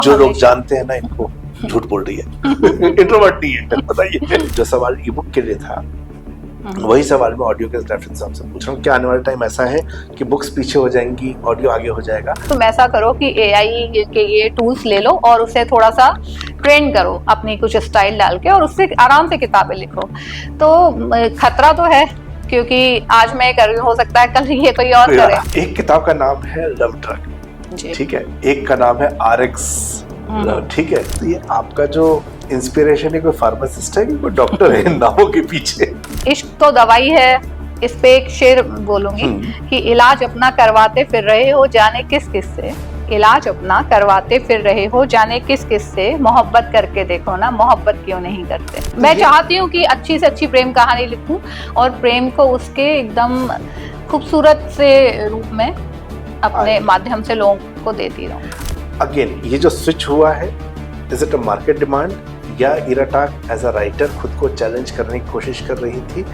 जो लोग जानते हैं ना इनको झूठ बोल रही है इंट्रोवर्ट नहीं है बताइए। जो सवाल ई बुक के लिए था वही सवाल मैं ऑडियो के रेफरेंस से आपसे पूछ रहा हूँ। क्या आने वाले टाइम ऐसा है कि बुक्स पीछे हो जाएंगी, ऑडियो आगे हो जाएगा? तुम ऐसा करो कि एआई के ये टूल्स ले लो और उससे थोड़ा सा ट्रेन करो अपनी कुछ स्टाइल डाल के और उससे आराम से किताबें लिखो। तो खतरा तो है क्योंकि आज मैं कर रही हूँ, हो सकता है कल ये कोई और करे। एक किताब का नाम है लव ड्रग, ठीक है, एक का नाम है आरएक्स, ठीक है। तो ये आपका जो इंस्पिरेशन है, कोई फार्मासिस्ट है कि कोई डॉक्टर है इन नामों के पीछे? इश्क तो दवाई है। इस पे एक शेर बोलूंगी कि इलाज अपना करवाते फिर रहे हो जाने किस किस से, इलाज अपना करवाते फिर रहे हो जाने किस किस से, मोहब्बत करके देखो ना मोहब्बत क्यों नहीं करते। मैं चाहती हूँ कि अच्छी से अच्छी प्रेम कहानी लिखूं और प्रेम को उसके एकदम खूबसूरत से रूप में अपने माध्यम से लोगों को देती रहूं। अगेन ये जो स्विच हुआ है, is it a market demand या इरा टाक एज अ राइटर खुद को चैलेंज करने की कोशिश कर रही थी?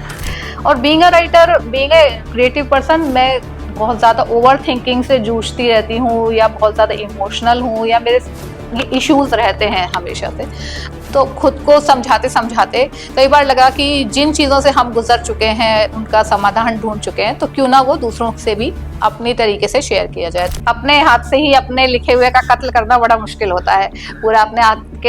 और being a writer, being a creative person, मैं बहुत ज़्यादा ओवर थिंकिंग से जूझती रहती हूँ या बहुत ज़्यादा इमोशनल हूँ या मेरे ये इश्यूज रहते हैं हमेशा से। तो खुद को समझाते समझाते कई बार लगा कि जिन चीज़ों से हम गुजर चुके हैं उनका समाधान ढूंढ चुके हैं, तो क्यों ना वो दूसरों से भी अपनी तरीके से शेयर किया जाए। अपने हाथ से ही अपने लिखे हुए का कत्ल करना बड़ा मुश्किल होता है। पूरा अपने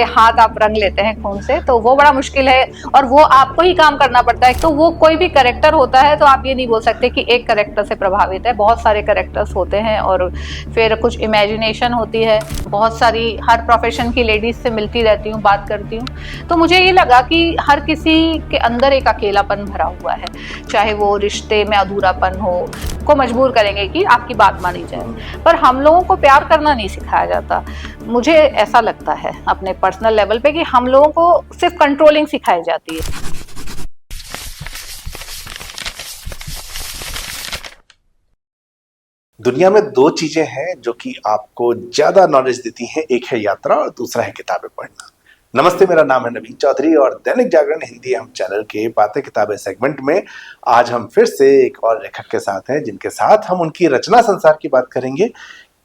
हाथ आप रंग लेते हैं खून से, तो वो बड़ा मुश्किल है और वो आपको ही काम करना पड़ता है। तो वो कोई भी कैरेक्टर होता है तो आप ये नहीं बोल सकते कि एक कैरेक्टर से प्रभावित है, बहुत सारे कैरेक्टर्स होते हैं और फिर कुछ इमेजिनेशन होती है। बहुत सारी हर प्रोफेशन की लेडीज से मिलती रहती हूँ, बात करती हूँ, तो मुझे ये लगा कि हर किसी के अंदर एक अकेलापन भरा हुआ है, चाहे वो रिश्ते में अधूरापन हो, को मजबूर करेंगे कि आपकी बात मानी जाए, पर हम लोगों को प्यार करना नहीं सिखाया जाता। मुझे ऐसा लगता है अपने पर्सनल लेवल पे कि हम लोगों को सिर्फ कंट्रोलिंग सिखाई जाती है। दुनिया में दो चीजें हैं जो कि आपको ज्यादा नॉलेज देती हैं, एक है यात्रा और दूसरा है किताबें पढ़ना। नमस्ते, मेरा नाम है नवीन चौधरी और दैनिक जागरण हिंदी हम चैनल के बातें किताबें सेगमेंट में आज हम फिर से एक और लेखक के साथ हैं जिनके साथ हम उनकी रचना संसार की बात करेंगे,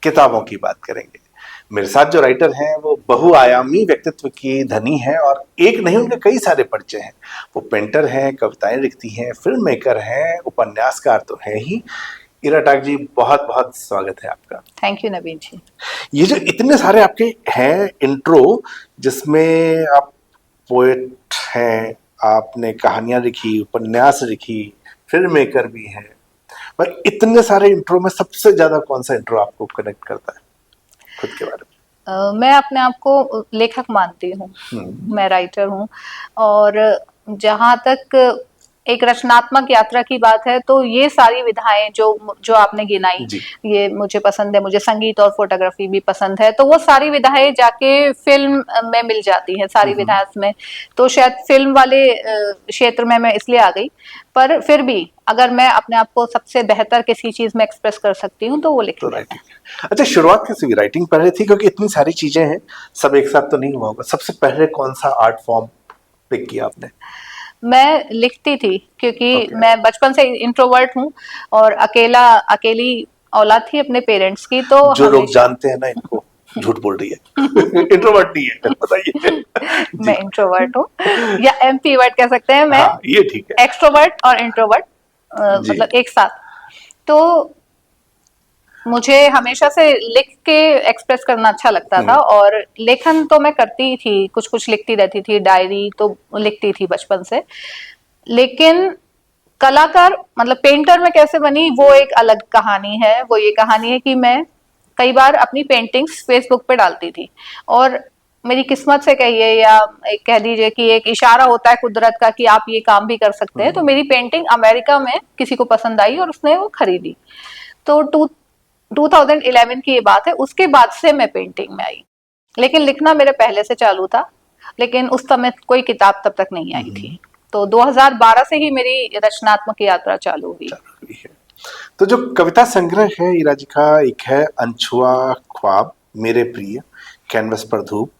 किताबों की बात करेंगे। मेरे साथ जो राइटर हैं वो बहुआयामी व्यक्तित्व की धनी हैं और एक नहीं उनके कई सारे परिचय हैं। वो पेंटर हैं, कविताएं लिखती हैं, फिल्म मेकर हैं, उपन्यासकार तो हैं ही। इरा टाक जी, बहुत बहुत स्वागत है आपका। थैंक यू नवीन जी। ये जो इतने सारे आपके हैं इंट्रो, जिसमें आप पोएट हैं, आपने कहानियां लिखी, उपन्यास लिखी, फिल्म मेकर भी हैं, पर इतने सारे इंट्रो में सबसे ज्यादा कौन सा इंट्रो आपको कनेक्ट करता है खुद के बारे में? मैं अपने आप को लेखक मानती हूँ, मैं राइटर हूँ और जहाँ तक एक रचनात्मक यात्रा की बात है तो ये सारी विधाएं जो आपने गिनाई, ये मुझे पसंद है। मुझे संगीत और फोटोग्राफी भी पसंद है, तो वो सारी विधाएं जाके फिल्म में मिल जाती हैं सारी विधाएं में। तो शायद फिल्म वाले क्षेत्र में मैं इसलिए आ गई, पर फिर भी अगर मैं अपने आप को सबसे बेहतर किसी चीज में एक्सप्रेस कर सकती हूँ तो वो लिखना है। अच्छा, शुरुआत कैसे हुई? राइटिंग पहले थी? क्योंकि इतनी सारी चीजें हैं, सब एक साथ तो नहीं हुआ होगा। सबसे पहले कौन सा आर्ट फॉर्म पिक किया आपने? मैं लिखती थी क्योंकि मैं बचपन से इंट्रोवर्ट हूँ और अकेली औलाद थी अपने पेरेंट्स की। तो जो लोग जानते हैं ना इनको झूठ बोल रही है इंट्रोवर्ट नहीं है बताइए। मैं इंट्रोवर्ट हूँ या एम्पीवर्ट कह सकते हैं। मैं हाँ, ये ठीक है। एक्सट्रोवर्ट और इंट्रोवर्ट मतलब एक साथ। तो मुझे हमेशा से लिख के एक्सप्रेस करना अच्छा लगता था और लेखन तो मैं करती ही थी, कुछ कुछ लिखती रहती थी, डायरी तो लिखती थी बचपन से। लेकिन कलाकार मतलब पेंटर में कैसे बनी वो एक अलग कहानी है। वो ये कहानी है कि मैं कई बार अपनी पेंटिंग्स फेसबुक पे डालती थी और मेरी किस्मत से कहिए या कह दीजिए कि एक इशारा होता है कुदरत का कि आप ये काम भी कर सकते हैं। तो मेरी पेंटिंग अमेरिका में किसी को पसंद आई और उसने वो खरीदी। तो 2011 की ये बात है। उसके बाद से मैं पेंटिंग में आई, लेकिन लिखना मेरे पहले से चालू था, लेकिन उस समय कोई किताब तब तक नहीं आई थी। तो 2012 से ही मेरी रचनात्मक यात्रा चालू हुई है। तो जो कविता संग्रह है इरा जी का, एक है अनछुआ ख्वाब, मेरे प्रिय, कैनवस पर धूप।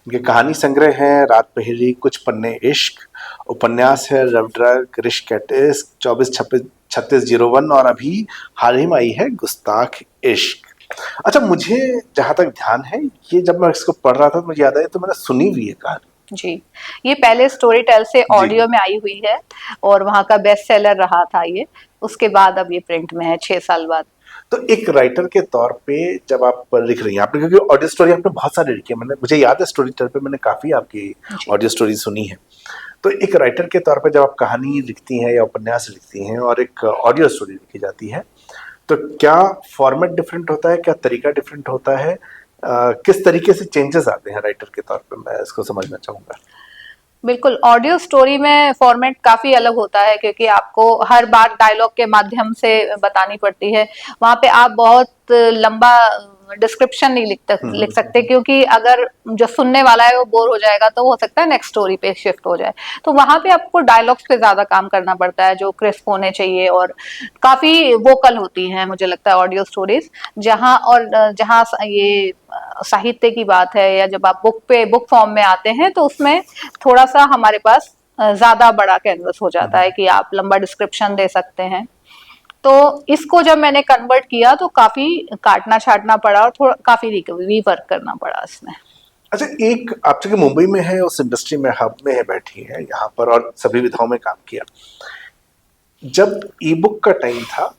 इनके कहानी संग्रह है रात पहेली, कुछ पन्ने इश्क। उपन्यास है लव ड्रग, रिश्क एट इश्क, 24-36-01 और अभी हाल ही में आई है गुस्ताख इश्क। अच्छा, मुझे जहां तक ध्यान है, ये जब मैं इसको पढ़ रहा था तो मुझे याद आया, तो मैंने सुनी हुई है कहानी। जी, ये पहले स्टोरी टेल से जी। ऑडियो में आई हुई है और वहाँ का बेस्ट सेलर रहा था ये। उसके बाद अब ये प्रिंट में है 6 साल बाद। तो एक राइटर के तौर पे जब आप लिख रही हैं, आपने, क्योंकि ऑडियो स्टोरी आपने बहुत सारी लिखी है, मुझे याद है स्टोरी टेल पे मैंने काफी आपकी जी। ऑडियो स्टोरी सुनी है। तो एक राइटर के तौर पे जब आप कहानी लिखती हैं या उपन्यास लिखती हैं और एक ऑडियो स्टोरी लिखी जाती है, तो क्या फॉर्मेट डिफरेंट होता है, क्या तरीका डिफरेंट होता है, किस तरीके से चेंजेस आते हैं राइटर के तौर पे, मैं इसको समझना चाहूंगा। बिल्कुल, ऑडियो स्टोरी में फॉर्मेट काफी अलग होता है क्योंकि आपको हर बात डायलॉग के माध्यम से बतानी पड़ती है। वहां पे आप बहुत लंबा डिस्क्रिप्शन नहीं लिख सकते क्योंकि अगर जो सुनने वाला है वो बोर हो जाएगा तो हो सकता है नेक्स्ट स्टोरी पे शिफ्ट हो जाए। तो वहां पे आपको डायलॉग्स पे ज्यादा काम करना पड़ता है जो क्रिस्प होने चाहिए और काफी वोकल होती हैं मुझे लगता है ऑडियो स्टोरीज। जहाँ ये साहित्य की बात है या जब आप बुक फॉर्म में आते हैं तो उसमें थोड़ा सा हमारे पास ज्यादा बड़ा कैनवस हो जाता है कि आप लंबा डिस्क्रिप्शन दे सकते हैं। तो इसको जब मैंने कन्वर्ट किया तो काफी काटना छाटना पड़ा और थोड़ा काफी रीवर्क करना पड़ा इसमें। अच्छा, एक आप चूंकि मुंबई में है, उस इंडस्ट्री में हब में है, बैठी है यहाँ पर और सभी विधाओं में काम किया, जब ई बुक का टाइम था,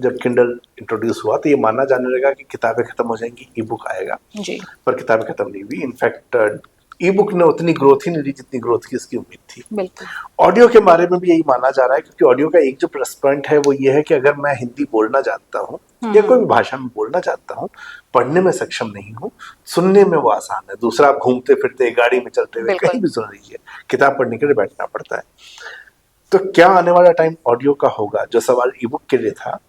जब किंडल इंट्रोड्यूस हुआ तो ये माना जाने लगा कि किताबें खत्म हो जाएंगी, ई बुक आएगा। जी। पर किताबें खत्म नहीं हुई। इनफैक्ट ई बुक ने उतनी ग्रोथ ही नहीं दी जितनी ग्रोथ की इसकी उम्मीद थी। बिल्कुल। ऑडियो के बारे में भी यही माना जा रहा है, क्योंकि ऑडियो का एक जो प्लस पॉइंट है वो ये है कि अगर मैं हिंदी बोलना जानता हूँ या कोई भी भाषा में बोलना चाहता हूँ, पढ़ने में सक्षम नहीं हूँ, सुनने में वो आसान है। दूसरा, आप घूमते फिरते, गाड़ी में चलते हुए कहीं भी सुन लीजिए, किताब पढ़ने के लिए बैठना पड़ता है। तो क्या आने वाला टाइम ऑडियो का होगा? जो सवाल ई बुक के लिए था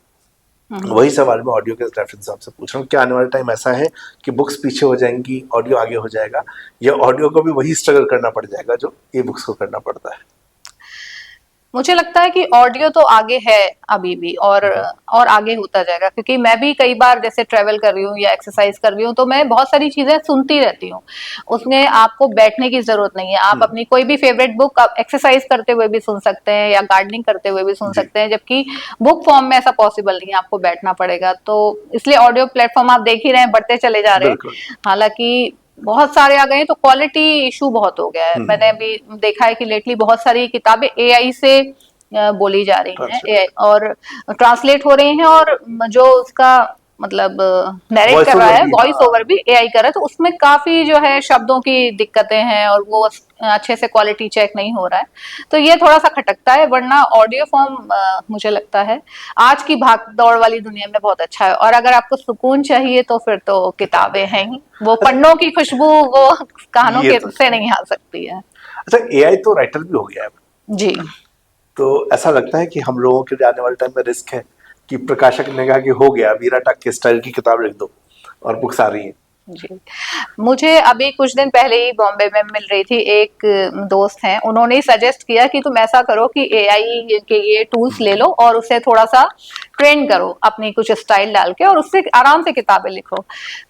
वही सवाल मैं ऑडियो के रेफरेंस आपसे पूछ रहा हूँ। क्या आने वाला टाइम ऐसा है कि बुक्स पीछे हो जाएंगी, ऑडियो आगे हो जाएगा, या ऑडियो को भी वही स्ट्रगल करना पड़ जाएगा जो ई बुक्स को करना पड़ता है? मुझे लगता है कि ऑडियो तो आगे है अभी भी और आगे होता जाएगा क्योंकि मैं भी कई बार जैसे ट्रेवल कर रही हूँ या एक्सरसाइज कर रही हूँ तो मैं बहुत सारी चीजें सुनती रहती हूँ। उसमें आपको बैठने की जरूरत नहीं है, आप अपनी कोई भी फेवरेट बुक आप एक्सरसाइज करते हुए भी सुन सकते हैं या गार्डनिंग करते हुए भी सुन सकते हैं, जबकि बुक फॉर्म में ऐसा पॉसिबल नहीं है, आपको बैठना पड़ेगा। तो इसलिए ऑडियो प्लेटफॉर्म आप देख ही रहे हैं बढ़ते चले जा रहे हैं। हालांकि बहुत सारे आ गए हैं तो क्वालिटी इशू बहुत हो गया है। मैंने अभी देखा है कि लेटली बहुत सारी किताबें एआई से बोली जा रही हैं AI और ट्रांसलेट हो रही हैं और जो उसका मतलब नरेट कर रहा है वॉइस ओवर भी एआई कर रहा है, तो उसमें काफी जो है शब्दों की दिक्कतें हैं और वो अच्छे से क्वालिटी चेक नहीं हो रहा है। तो ये थोड़ा सा खटकता है, वरना ऑडियो फॉर्म मुझे लगता है आज की भाग दौड़ वाली दुनिया में बहुत अच्छा है। और अगर आपको सुकून चाहिए तो फिर तो किताबें हैं ही, वो पन्नों की खुशबू वो कानों के से नहीं आ सकती है। अच्छा, एआई तो राइटर भी हो गया है जी। तो ऐसा लगता है कि हम लोगों के लिए आने वाले टाइम में रिस्क है कि प्रकाशक ने कहा कि हो गया, वीरा टक के स्टाइल की किताब लिख दो और बुक्स आ रही हैं? जी, मुझे अभी कुछ दिन पहले ही बॉम्बे में मिल रही थी एक दोस्त हैं, उन्होंने ही सजेस्ट किया कि तुम ऐसा करो कि एआई के ये टूल्स ले लो और उसे थोड़ा सा ट्रेन करो अपनी कुछ स्टाइल डाल के और उससे आराम से किताबें लिखो।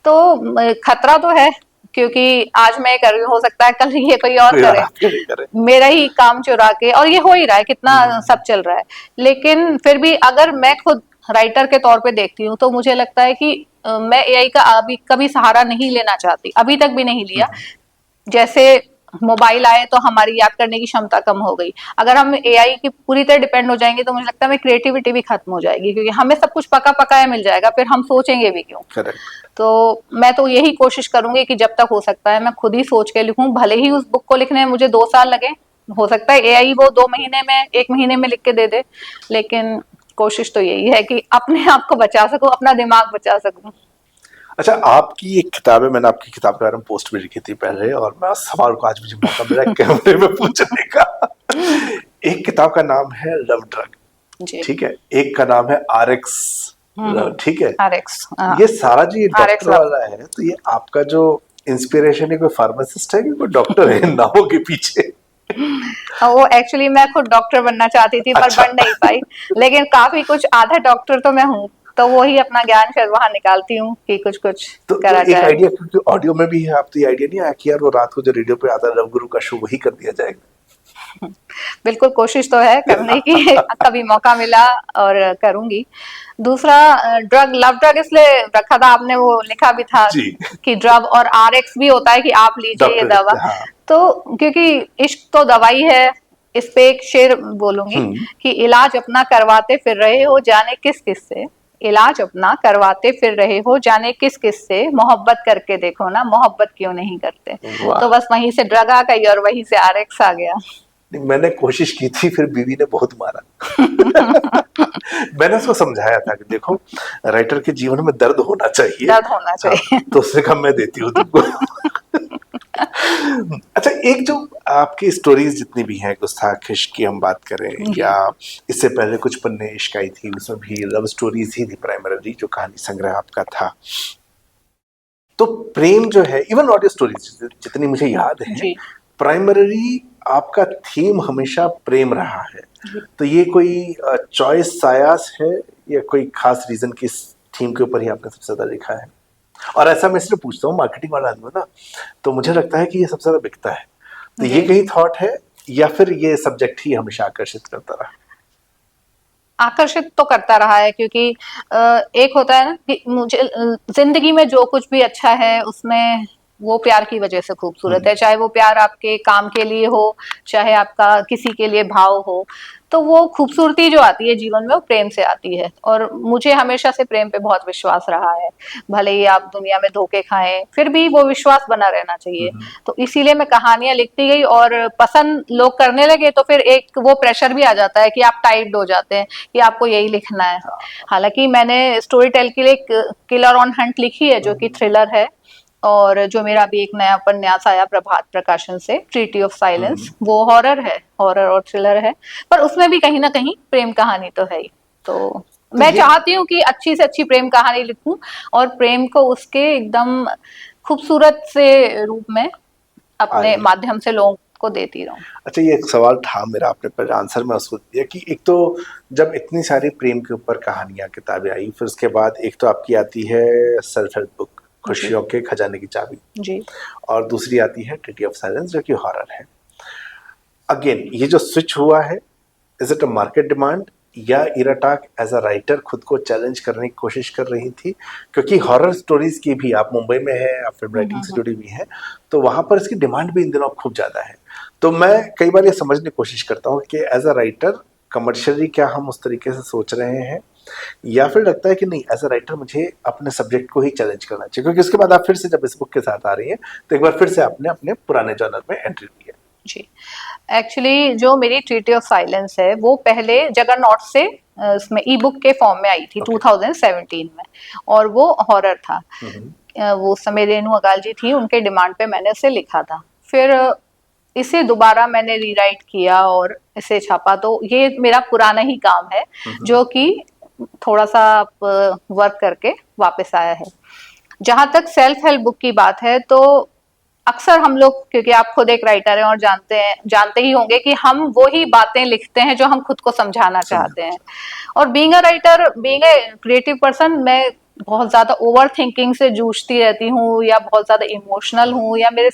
तो खतरा तो है क्योंकि आज मैं कर रही हूँ, हो सकता है कल ये कोई और करे, मेरा ही काम चुरा के, और ये हो ही रहा है, कितना सब चल रहा है। लेकिन फिर भी अगर मैं खुद राइटर के तौर पे देखती हूँ तो मुझे लगता है कि मैं एआई का अभी कभी सहारा नहीं लेना चाहती, अभी तक भी नहीं लिया। जैसे मोबाइल आए तो हमारी याद करने की क्षमता कम हो गई, अगर हम एआई की पूरी तरह डिपेंड हो जाएंगे तो मुझे लगता है क्रिएटिविटी भी खत्म हो जाएगी क्योंकि हमें सब कुछ पका पकाया मिल जाएगा, फिर हम सोचेंगे भी क्यों। तो मैं तो यही कोशिश करूंगी कि जब तक हो सकता है मैं खुद ही सोच के लिखूं, भले ही उस बुक को लिखने में मुझे 2 साल लगे, हो सकता है एआई वो 2 महीने में 1 महीने में लिख के दे दे, लेकिन कोशिश तो यही है कि अपने आप को बचा सकूं, अपना दिमाग बचा सकूं। अच्छा, आपकी एक किताब है, मैंने आपकी किताब के बारे में पोस्ट भी लिखी थी पहले और मैं उस सवाल को आज मुझे मौका मिला कैमरे में पूछने का। एक किताब का नाम है लव ड्रग, ठीक है, एक का नाम है RX, ठीक है, RX, ये सारा जी डॉक्टर वाला है, तो ये आपका जो इंस्पिरेशन है, कोई फार्मासिस्ट है कि कोई डॉक्टर है नामों के पीछे? वो एक्चुअली मैं खुद डॉक्टर बनना चाहती थी पर बन नहीं पाई, लेकिन काफी कुछ आधा डॉक्टर तो मैं हूँ, तो वो ही अपना ज्ञान शायद वहां निकालती हूँ कि कुछ करा जाए। एक आइडिया, क्योंकि ऑडियो में भी है, आप तो ये आइडिया नहीं आया कि यार वो रात को जो रेडियो पे आता है लव गुरु का शो वही कर दिया जाएगा? बिल्कुल कोशिश तो है करने की। कभी मौका मिला और करूंगी। दूसरा, ड्रग, लव ड्रग इसलिए रखा था, आपने वो लिखा भी था जी। कि ड्रग और आरएक्स भी होता है कि आप लीजिए ये डॉक्टर दवा। लिखते, हाँ। तो क्योंकि इश्क तो दवाई है, इस पे एक शेर बोलूंगी हम्म। कि इलाज अपना करवाते फिर रहे हो जाने किस किस से, इलाज अपना करवाते फिर रहे हो जाने किस किस से, मोहब्बत करके देखो ना, मोहब्बत क्यों नहीं करते। तो वाह। बस वहीं से ड्रग आ गई और वहीं से आरएक्स आ गया। नहीं, मैंने कोशिश की थी, फिर बीवी ने बहुत मारा। मैंने उसको समझाया था कि देखो, राइटर के जीवन में दर्द होना चाहिए। दर्द होना हाँ, चाहिए। तो उसने कहा मैं देती हूँ तुमको। अच्छा, एक जो आपकी स्टोरीज जितनी भी हैं, गुस्ताख इश्क की हम बात करें, जी। या इससे पहले कुछ पन्ने इश्क आई थी, उसमें भी लव स्टोरीज ही थी प्राइमरी, जो कहानी संग्रह आपका था। तो प्रेम जो है, इवन ऑडियो स्टोरीज जितनी मुझे याद है, जी। प्राइमरी आपका थीम हमेशा प्रेम रहा है। जी। तो ये कोई चॉइस सायास है, या कोई खास रीजन की इस थीम के ऊपर ही आपने सबसे ज्यादा लिखा है? और ऐसा मैं इसलिए पूछता हूँ, मार्केटिंग वाला आदमी ना, तो मुझे लगता है कि ये सबसे ज्यादा बिकता है। तो ये जी। कहीं थॉट है, या फिर ये सब्जेक्ट ही हमेशा आकर्षित करता रहा? आकर्षित तो करता रहा है, क्योंकि एक होता है ना कि मुझे जिंदगी में जो कुछ भी अच्छा है उसमें वो प्यार की वजह से खूबसूरत है, चाहे वो प्यार आपके काम के लिए हो, चाहे आपका किसी के लिए भाव हो। तो वो खूबसूरती जो आती है जीवन में वो प्रेम से आती है, और मुझे हमेशा से प्रेम पे बहुत विश्वास रहा है। भले ही आप दुनिया में धोखे खाएं, फिर भी वो विश्वास बना रहना चाहिए। तो इसीलिए मैं कहानियां लिखती गई, और पसंद लोग करने लगे तो फिर एक वो प्रेशर भी आ जाता है कि आप टाइट हो जाते हैं कि आपको यही लिखना है। हालांकि मैंने स्टोरी टेल के लिए किलर ऑन हंट लिखी है, जो कि थ्रिलर है, और जो मेरा अभी एक नया उपन्यास आया प्रभात प्रकाशन से, ट्रीटी ऑफ साइलेंस, वो हॉरर है, हॉरर और थ्रिलर है, पर उसमें भी कहीं ना कहीं प्रेम कहानी तो है ही। तो तो मैं ये चाहती हूँ कि अच्छी से अच्छी प्रेम कहानी लिखूं, और प्रेम को उसके एकदम खूबसूरत से रूप में अपने आए। माध्यम से लोगों को देती रहूं। अच्छा, ये एक सवाल था मेरा, आपने पर आंसर में उसको दिया कि एक तो जब इतनी सारी प्रेम के ऊपर कहानियां किताबें आई, फिर उसके बाद एक तो आपकी आती है सेल्फ हेल्प बुक, जी। खुशियों के खजाने की चाबी, जी। और दूसरी आती है ट्रिटी ऑफ साइलेंस, जो कि हॉरर है। अगेन, ये जो स्विच हुआ है, is it a market demand, या इराटाक एज अ राइटर खुद को चैलेंज करने की कोशिश कर रही थी? क्योंकि हॉरर स्टोरीज की भी, आप मुंबई में है, आप फिल्म राइटिंग से जुड़ी हुई हैं, तो वहां पर इसकी डिमांड भी इन दिनों खूब ज्यादा है। तो मैं कई बार ये समझने की कोशिश करता हूँ कि एज अ राइटर कमर्शियली क्या हम उस तरीके से सोच रहे हैं, या फिर लगता है कि नहीं, एज अ राइटर मुझे अपने सब्जेक्ट को ही चैलेंज करना चाहिए, क्योंकि उसके बाद आप फिर से जब इस बुक के साथ आ रही हैं, तो एक बार फिर से आपने अपने पुराने जॉनर में एंट्री ली है। जी। एक्चुअली जो मेरी ट्रीटी ऑफ साइलेंस है वो पहले जगरनॉट से उसमें ई बुक के फॉर्म में आई थी, Okay. 2017 में, और वो हॉरर था। हम्म। वो समय रेणु अकाल जी थी, उनके डिमांड पे मैंने उसे लिखा था। फिर इसे दोबारा मैंने रीराइट किया और इसे छापा, तो ये मेरा पुराना ही काम है, जो कि थोड़ा सा वर्क करके वापस आया है। जहां तक सेल्फ हेल्प बुक की बात है, तो अक्सर हम लोग, क्योंकि आप खुद एक राइटर हैं और जानते ही होंगे कि हम वो ही बातें लिखते हैं जो हम खुद को समझाना चाहते हैं। और being a writer, being a creative person, मैं बहुत ज्यादा ओवर थिंकिंग से जूझती रहती हूँ, या बहुत ज्यादा इमोशनल हूँ, या मेरे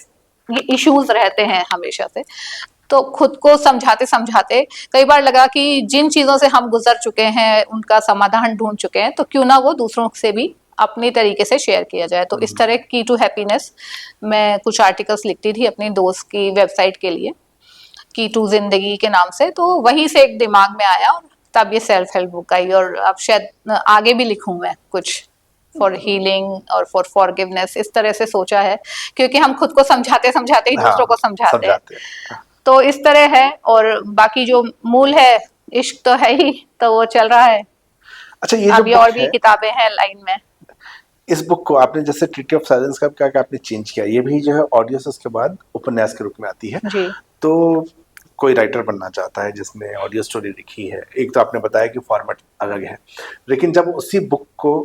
ये इश्यूज रहते हैं हमेशा से। तो खुद को समझाते समझाते कई बार लगा कि जिन चीजों से हम गुजर चुके हैं, उनका समाधान ढूंढ चुके हैं, तो क्यों ना वो दूसरों से भी अपनी तरीके से शेयर किया जाए। तो इस तरह की टू हैप्पीनेस, मैं कुछ आर्टिकल्स लिखती थी अपनी दोस्त की वेबसाइट के लिए, की टू जिंदगी के नाम से, तो वहीं से एक दिमाग में आया, और तब ये सेल्फ हेल्प बुक आई। और अब शायद आगे भी लिखूं मैं कुछ फॉर हीलिंग और फॉर फॉरगिवनेस, इस तरह से सोचा है, क्योंकि हम खुद को समझाते समझाते ही दूसरों को हाँ, समझाते हैं। समझाते हैं। तो इस तरह है, और बाकी जो मूल है, इश्क तो है ही, तो वो चल रहा है। अच्छा, ये जो अभी बुक और भी है, किताबें हैं लाइन में। इस बुक को आपने जैसे ट्रीटी ऑफ साइलेंस का क्या क्या आपने चेंज किया, ये भी जो है ऑडियो से उसके बाद उपन्यास के रूप में आती है। जी। तो कोई राइटर बनना चाहता है जिसने ऑडियो स्टोरी लिखी है, एक तो आपने बताया कि फॉर्मेट अलग है, लेकिन जब उसी बुक को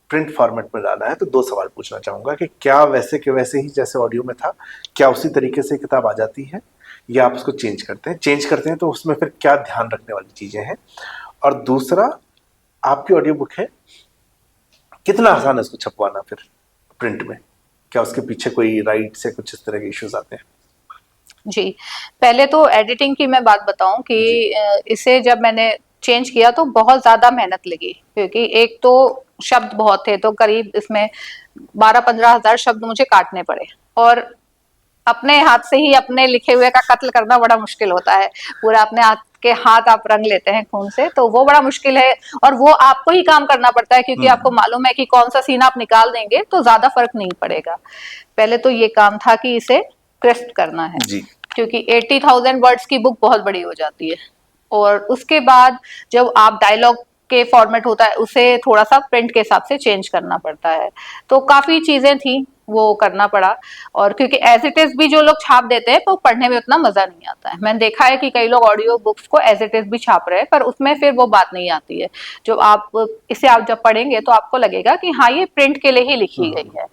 प्रिंट फॉर्मेट में डाला है, तो दो सवाल पूछना चाहूंगा कि क्या वैसे के वैसे ही जैसे ऑडियो में था, क्या उसी तरीके से किताब आ जाती है, या आप उसको चेंज करते हैं तो उसमें फिर क्या ध्यान रखने वाली चीजें हैं? और दूसरा, आपकी ऑडियो बुक है, कितना आसान है उसको छपवाना फिर प्रिंट में? क्या उसके पीछे कोई राइट से कुछ इस तरह के इश्यूज आते हैं? जी, पहले तो एडिटिंग की मैं बात बताऊं कि इसे जब मैंने चेंज किया तो बहुत ज्यादा मेहनत लगी, क्योंकि एक तो शब्द बहुत थे, तो करीब इसमें 12-15 हजार शब्द मुझे काटने पड़े, और अपने हाथ से ही अपने लिखे हुए का कत्ल करना बड़ा मुश्किल होता है। पूरा अपने हाथ के हाथ आप रंग लेते हैं खून से, तो वो बड़ा मुश्किल है, और वो आपको ही काम करना पड़ता है, क्योंकि आपको मालूम है कि कौन सा सीन आप निकाल देंगे तो ज्यादा फर्क नहीं पड़ेगा। पहले तो ये काम था कि इसे क्रिस्प करना है, जी। क्योंकि 80,000 वर्ड्स की बुक बहुत बड़ी हो जाती है। और उसके बाद जब आप डायलॉग के फॉर्मेट होता है उसे थोड़ा सा प्रिंट के हिसाब से चेंज करना पड़ता है, तो काफी चीजें थी, वो करना पड़ा। और क्योंकि एज इट इज भी जो लोग छाप देते हैं तो पढ़ने में उतना मजा नहीं आता है। मैंने देखा है कि कई लोग ऑडियो बुक्स को एज इट इज भी छाप रहे हैं, पर उसमें फिर वो बात नहीं आती है। जो आप इसे आप जब पढ़ेंगे तो आपको लगेगा कि हाँ, ये प्रिंट के लिए ही लिखी गई है।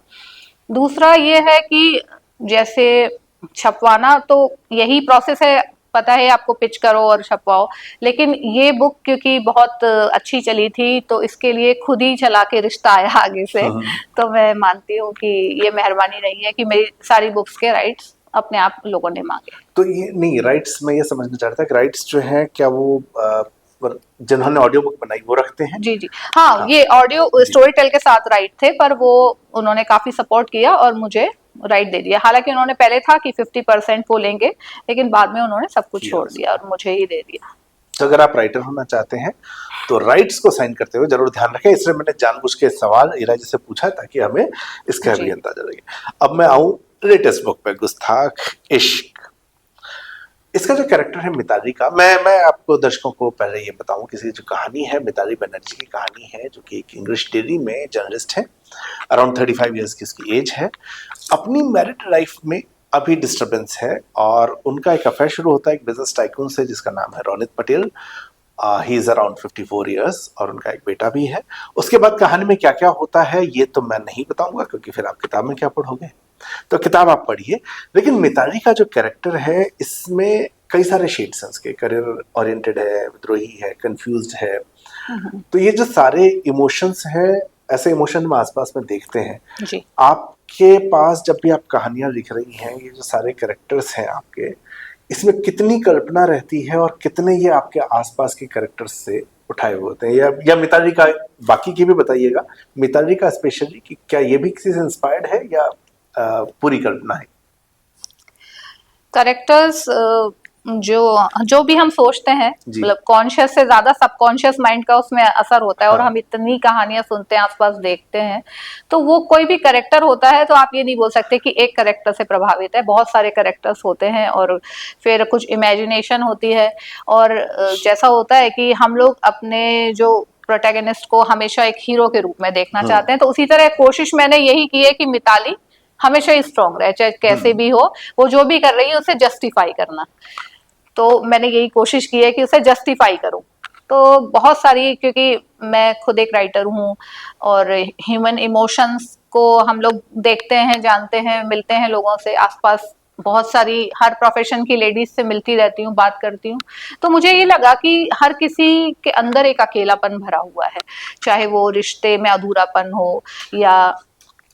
दूसरा ये है कि जैसे छपवाना तो यही प्रोसेस है, पता है आपको, पिच करो और छपवाओ। लेकिन ये बुक क्योंकि बहुत अच्छी चली थी तो इसके लिए खुद ही चला के रिश्ता आया आगे से। तो मैं मानती हूँ कि ये मेहरबानी रही है कि मेरी सारी बुक्स के राइट्स अपने आप लोगों ने मांगे। तो ये नहीं, राइट्स मैं ये समझना चाहता था कि राइट्स जो है क्या वो जिन्होंने ऑडियो बुक बनाई वो रखते हैं? जी जी, हाँ, हाँ। ये ऑडियो स्टोरी टेल के साथ राइट थे, पर वो उन्होंने काफी सपोर्ट किया और मुझे राइट दे दिया। हालांकि उन्होंने पहले था कि 50% वो लेंगे, लेकिन बाद में उन्होंने सब कुछ छोड़ दिया और मुझे ही दे दिया। तो अगर आप राइटर होना चाहते हैं तो राइट्स को साइन करते हुए जरूर ध्यान रखें। इसलिए मैंने जानबूझ के सवाल इरा जी से पूछा ताकि हमें इसका भी अंदाजा लगे। अब मैं आऊं लेटेस्ट बुक पे, गुस्ताख इश्क। इसका जो कैरेक्टर है मिताली का, मैं आपको दर्शकों को पहले ये बताऊं कि इसकी जो कहानी है मिताली बनर्जी की कहानी है, जो कि एक इंग्लिश डेली में जर्नलिस्ट है। अराउंड 35 ईयर्स की उसकी एज है। अपनी मैरिड लाइफ में अभी डिस्टर्बेंस है और उनका एक अफेयर शुरू होता है एक बिजनेस टाइकून से जिसका नाम है Ronit Patel. He is around 54 years और उनका एक बेटा भी है। उसके बाद कहानी में क्या क्या होता है ये तो मैं नहीं बताऊंगा, क्योंकि फिर आप किताब में क्या पढ़ोगे, तो किताब आप पढ़िए। लेकिन मिताली का जो कैरेक्टर है इसमें कई सारे शेड्स हैं उसके। करियर ओरिएंटेड है, विद्रोही है, कंफ्यूज्ड है। तो ये जो सारे इमोशंस हैं, ऐसे इमोशन हम आसपास में देखते हैं जी। आपके पास जब भी आप कहानियां लिख रही हैं। ये जो सारे कैरेक्टर्स हैं आपके, इसमें कितनी कल्पना रहती है और कितने ये आपके आसपास के कैरेक्टर्स से उठाए हुए होते हैं? या मिताली का, बाकी की भी बताइएगा, मिताली का स्पेशली कि क्या ये भी किसी से इंस्पायर्ड है या पूरी कल्पना है? करेक्टर्स जो जो भी हम सोचते हैं, जी। मतलब कॉन्शियस से ज्यादा सबकॉन्शियस माइंड का उसमें असर होता है। और हाँ। हम इतनी कहानियां सुनते हैं, आसपास देखते हैं, तो वो कोई भी करेक्टर होता है तो आप ये नहीं बोल सकते कि एक करेक्टर से प्रभावित है। बहुत सारे करेक्टर्स होते हैं और फिर कुछ इमेजिनेशन होती है। और जैसा होता है कि हम लोग अपने जो प्रोटैगनिस्ट को हमेशा एक हीरो के रूप में देखना चाहते हैं, तो उसी तरह कोशिश मैंने यही की है कि मिताली हमेशा ही स्ट्रांग रहे, चाहे कैसे भी हो, वो जो भी कर रही है उसे जस्टिफाई करना। तो मैंने यही कोशिश की है कि उसे जस्टिफाई करूं। तो बहुत सारी, क्योंकि मैं खुद एक राइटर हूं और ह्यूमन इमोशंस को हम लोग देखते हैं, जानते हैं, मिलते हैं लोगों से आसपास। बहुत सारी हर प्रोफेशन की लेडीज से मिलती रहती हूँ, बात करती हूँ। तो मुझे ये लगा कि हर किसी के अंदर एक अकेलापन भरा हुआ है, चाहे वो रिश्ते में अधूरापन हो या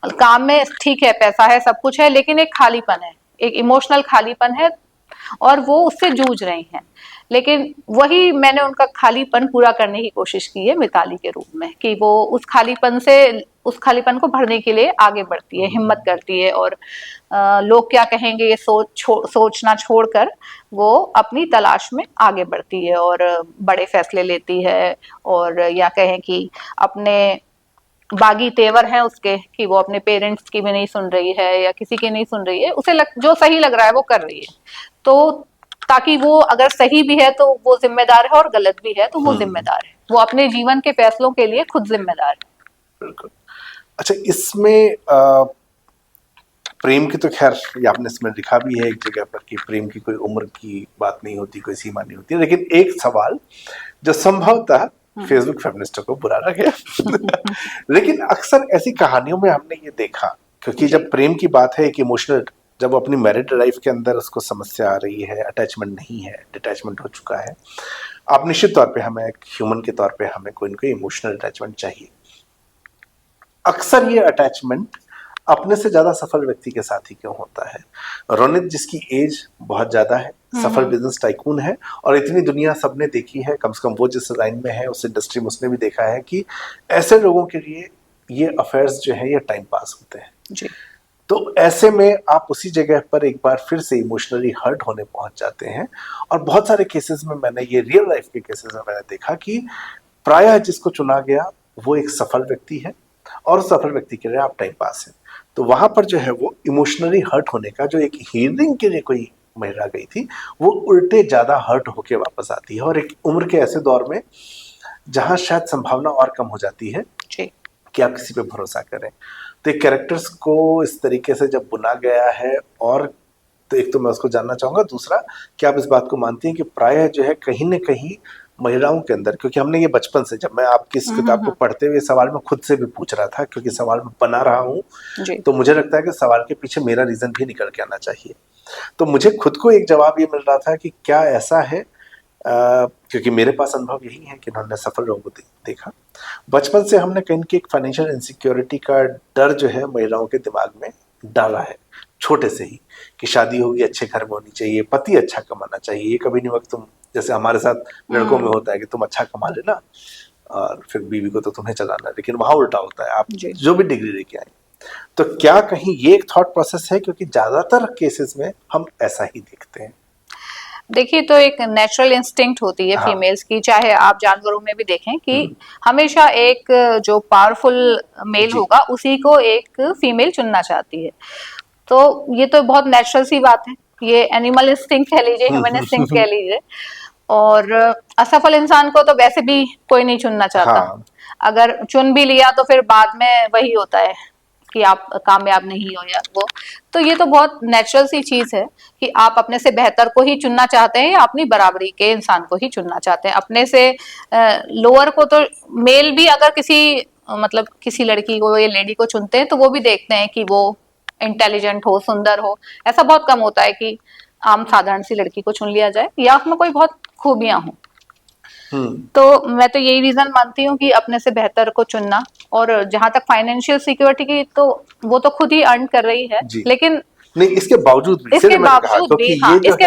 काम में। ठीक है, पैसा है, सब कुछ है, लेकिन एक खालीपन है, एक इमोशनल खालीपन है, और वो उससे जूझ रही हैं। लेकिन वही मैंने उनका खालीपन पूरा करने की कोशिश की है मिताली के रूप में, कि वो उस खालीपन को भरने के लिए आगे बढ़ती है, हिम्मत करती है, और लोग क्या कहेंगे ये सोचना छोड़कर वो अपनी तलाश में आगे बढ़ती है और बड़े फैसले लेती है। और या कहें कि अपने बागी तेवर है उसके, कि वो अपने पेरेंट्स की भी नहीं सुन रही है या किसी की नहीं सुन रही है, उसे जो सही लग रहा है वो कर रही है। तो ताकि वो अगर सही भी है तो वो जिम्मेदार है और गलत भी है तो वो जिम्मेदार है, वो अपने जीवन के फैसलों के लिए खुद जिम्मेदार है। बिल्कुल। अच्छा, इसमें प्रेम की तो खैर ये आपने इसमें लिखा भी है एक जगह पर कि प्रेम की कोई उम्र की बात नहीं होती, कोई सीमा नहीं होती। लेकिन एक सवाल जो संभवतः फेसबुक फेमिनिस्टों को बुरा लगे लेकिन अक्सर ऐसी कहानियों में हमने ये देखा, क्योंकि जब प्रेम की बात है, एक इमोशनल, जब अपनी मैरिड लाइफ के अंदर उसको समस्या आ रही है, अटैचमेंट नहीं है, डिटैचमेंट हो चुका है, आप निश्चित तौर पे हमें एक ह्यूमन के तौर पे हमें कोई ना कोई इमोशनल अटैचमेंट चाहिए। अक्सर ये अटैचमेंट अपने से ज्यादा सफल व्यक्ति के साथ ही क्यों होता है? रोनित जिसकी एज बहुत ज्यादा है, सफल बिजनेस टाइकून है, और इतनी दुनिया सबने देखी है, कम से कम वो जिस लाइन में है उस इंडस्ट्री में उसने भी देखा है कि ऐसे लोगों के लिए ये अफेयर्स जो है ये टाइम पास होते हैं जी। तो ऐसे में आप उसी जगह पर एक बार फिर से इमोशनली हर्ट होने पहुंच जाते हैं। और बहुत सारे केसेस में मैंने ये रियल लाइफ के केसेस में मैंने देखा कि प्रायः जिसको चुना गया वो एक सफल व्यक्ति है और सफल व्यक्ति के लिए आप टाइम पास है। तो वहां पर जो है वो इमोशनली हर्ट होने का जो एक हीलिंग के लिए कोई महिला गई थी वो उल्टे ज्यादा हर्ट होके वापस आती है, और एक उम्र के ऐसे दौर में जहां शायद संभावना और कम हो जाती है जी। कि आप किसी पे भरोसा करें। तो एक कैरेक्टर्स को इस तरीके से जब बुना गया है, और तो एक तो मैं उसको जानना चाहूंगा, दूसरा कि आप इस बात को मानती हैं कि प्रायः जो है कहीं न कहीं महिलाओं के अंदर, क्योंकि हमने ये बचपन से, जब मैं आपकी इस किताब को पढ़ते हुए सवाल में खुद से भी पूछ रहा था, क्योंकि सवाल में बना रहा हूँ, तो मुझे लगता है कि सवाल के पीछे मेरा रीजन भी निकल के आना चाहिए। तो मुझे खुद को एक जवाब ये मिल रहा था कि क्या ऐसा है, क्योंकि मेरे पास अनुभव यही है कि उन्होंने सफल लोगों को देखा। बचपन से हमने कहीं की एक फाइनेंशियल इनसिक्योरिटी का डर जो है महिलाओं के दिमाग में डाला है छोटे से ही, कि शादी होगी अच्छे घर में होनी चाहिए, पति अच्छा कमाना चाहिए। ये कभी नहीं वक्त तुम, जैसे हमारे साथ लड़कों में होता है कि तुम अच्छा कमा लेना और फिर बीवी को तो तुम्हें चलाना, लेकिन वहां उल्टा होता है, आप जो भी डिग्री लेके आए। तो क्या कहीं ये एक थॉट प्रोसेस है, क्योंकि ज्यादातर केसेस में हम ऐसा ही देखते हैं? देखिए, तो एक नेचुरल इंस्टिंक्ट होती है फीमेल्स की, चाहे आप जानवरों में भी देखें कि हमेशा एक जो पावरफुल मेल होगा उसी को एक फीमेल चुनना चाहती है। तो ये तो बहुत नेचुरल सी बात है, ये एनिमल इंस्टिंक्ट कह लीजिए, ह्यूमन इंस्टिंक्ट कह लीजिए। और असफल इंसान को तो वैसे भी कोई नहीं चुनना चाहता। अगर चुन भी लिया तो फिर बाद में वही होता है कि आप कामयाब नहीं हो या वो। तो ये तो बहुत नेचुरल सी चीज है कि आप अपने से बेहतर को ही चुनना चाहते हैं या अपनी बराबरी के इंसान को ही चुनना चाहते हैं। अपने से लोअर को तो मेल भी अगर किसी मतलब किसी लड़की को या लेडी को चुनते हैं तो वो भी देखते हैं कि वो इंटेलिजेंट हो, सुंदर हो। ऐसा बहुत कम होता है कि आम साधारण सी लड़की को चुन लिया जाए या उसमें कोई बहुत खूबियां हो। तो मैं तो यही रीजन मानती हूँ कि अपने से बेहतर को चुनना। और जहां तक फाइनेंशियल सिक्योरिटी की, तो वो तो खुद ही अर्न कर रही है, लेकिन नहीं, इसके बावजूद भी, इसके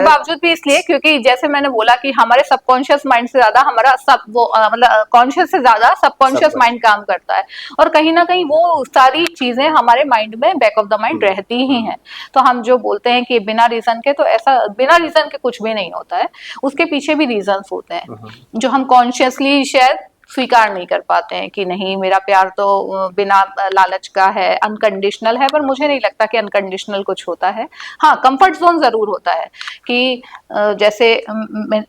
बावजूद भी इसलिए क्योंकि जैसे मैंने बोला कि हमारे सबकॉन्शियस माइंड से ज्यादा हमारा मतलब कॉन्शियस से ज्यादा सबकॉन्शियस माइंड काम करता है, और कहीं ना कहीं वो सारी चीजें हमारे माइंड में बैक ऑफ द माइंड रहती ही हैं। तो हम जो बोलते हैं कि बिना रीजन के, तो ऐसा बिना रीजन के कुछ भी नहीं होता है, उसके पीछे भी रीजंस होते हैं जो हम कॉन्शियसली शायद स्वीकार नहीं कर पाते हैं कि नहीं, मेरा प्यार तो बिना लालच का है, अनकंडीशनल है। पर मुझे नहीं लगता कि अनकंडीशनल कुछ होता है। हाँ, कंफर्ट जोन जरूर होता है कि जैसे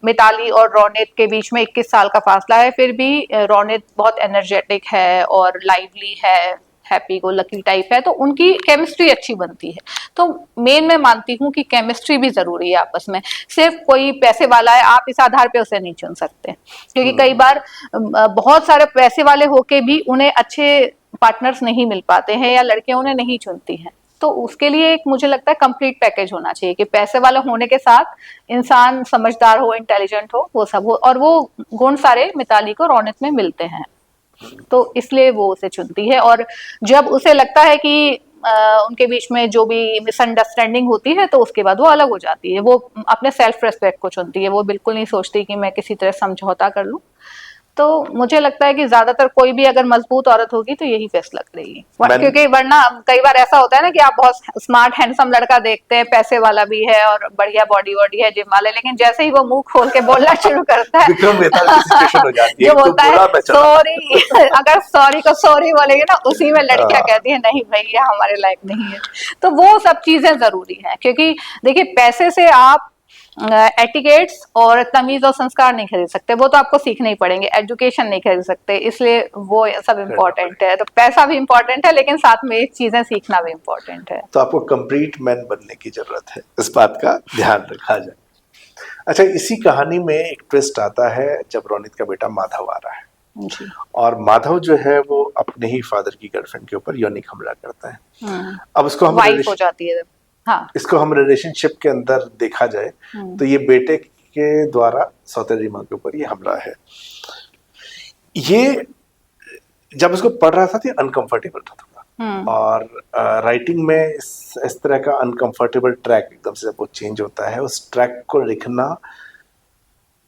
मिताली और रोनित के बीच में 21 साल का फासला है, फिर भी रोनित बहुत एनर्जेटिक है और लाइवली है, हैप्पी गो लकी टाइप है, तो उनकी केमिस्ट्री अच्छी बनती है। तो मेन मैं मानती हूँ कि केमिस्ट्री भी जरूरी है आपस में। सिर्फ कोई पैसे वाला है, आप इस आधार पे उसे नहीं चुन सकते, क्योंकि कई बार बहुत सारे पैसे वाले होके भी उन्हें अच्छे पार्टनर्स नहीं मिल पाते हैं या लड़कियां उन्हें नहीं चुनती हैं। तो उसके लिए एक मुझे लगता है कंप्लीट पैकेज होना चाहिए कि पैसे वाला होने के साथ इंसान समझदार हो, इंटेलिजेंट हो, वो सब हो, और वो गुण सारे मिताली को रोनित में मिलते हैं। तो इसलिए वो उसे चुनती है। और जब उसे लगता है कि उनके बीच में जो भी मिसअंडरस्टैंडिंग होती है तो उसके बाद वो अलग हो जाती है। वो अपने सेल्फ रेस्पेक्ट को चुनती है, वो बिल्कुल नहीं सोचती कि मैं किसी तरह समझौता कर लूं। तो मुझे लगता है कि ज्यादातर कोई भी अगर मजबूत औरत होगी तो यही फैसला करेगी, क्योंकि वरना कई बार ऐसा होता है ना कि आप बहुत स्मार्ट हैंडसम लड़का देखते हैं, पैसे वाला भी है और बढ़िया बॉडी वॉडी है, जिम वाले, लेकिन जैसे ही वो मुंह खोल के बोलना शुरू करता है जो बोलता है सॉरी, अगर सॉरी को सॉरी बोलेगे ना, उसी में लड़कियां कहती है नहीं भैया हमारे लायक नहीं है। तो वो सब चीजें जरूरी है, क्योंकि देखिए पैसे से आप एटिकेट्स और तमीज और संस्कार नहीं खरीद सकते, वो तो आपको सीखने ही पड़ेंगे। एजुकेशन नहीं खरीद सकते, इसलिए वो सब इम्पोर्टेंट है। तो पैसा भी इम्पोर्टेंट है, लेकिन साथ में चीजें सीखना भी इम्पोर्टेंट है। तो आपको कंप्लीट मैन बनने की जरूरत है, इस बात का ध्यान रखा जाए। अच्छा, इसी कहानी में एक ट्विस्ट आता है जब रोनित का बेटा माधव आ रहा है जी। और माधव जो है वो अपने ही फादर की गर्लफ्रेंड के ऊपर यौनिक हमला करता है। अब उसको हम वाइफ हो जाती है। हाँ। इसको हम रिलेशनशिप के अंदर देखा जाए तो ये बेटे के द्वारा सौतेली माँ के ऊपर ये हमला है। ये जब उसको पढ़ रहा था तो अनकंफर्टेबल था थोड़ा, और राइटिंग में इस तरह का अनकंफर्टेबल ट्रैक एकदम से जब वो चेंज होता है, उस ट्रैक को लिखना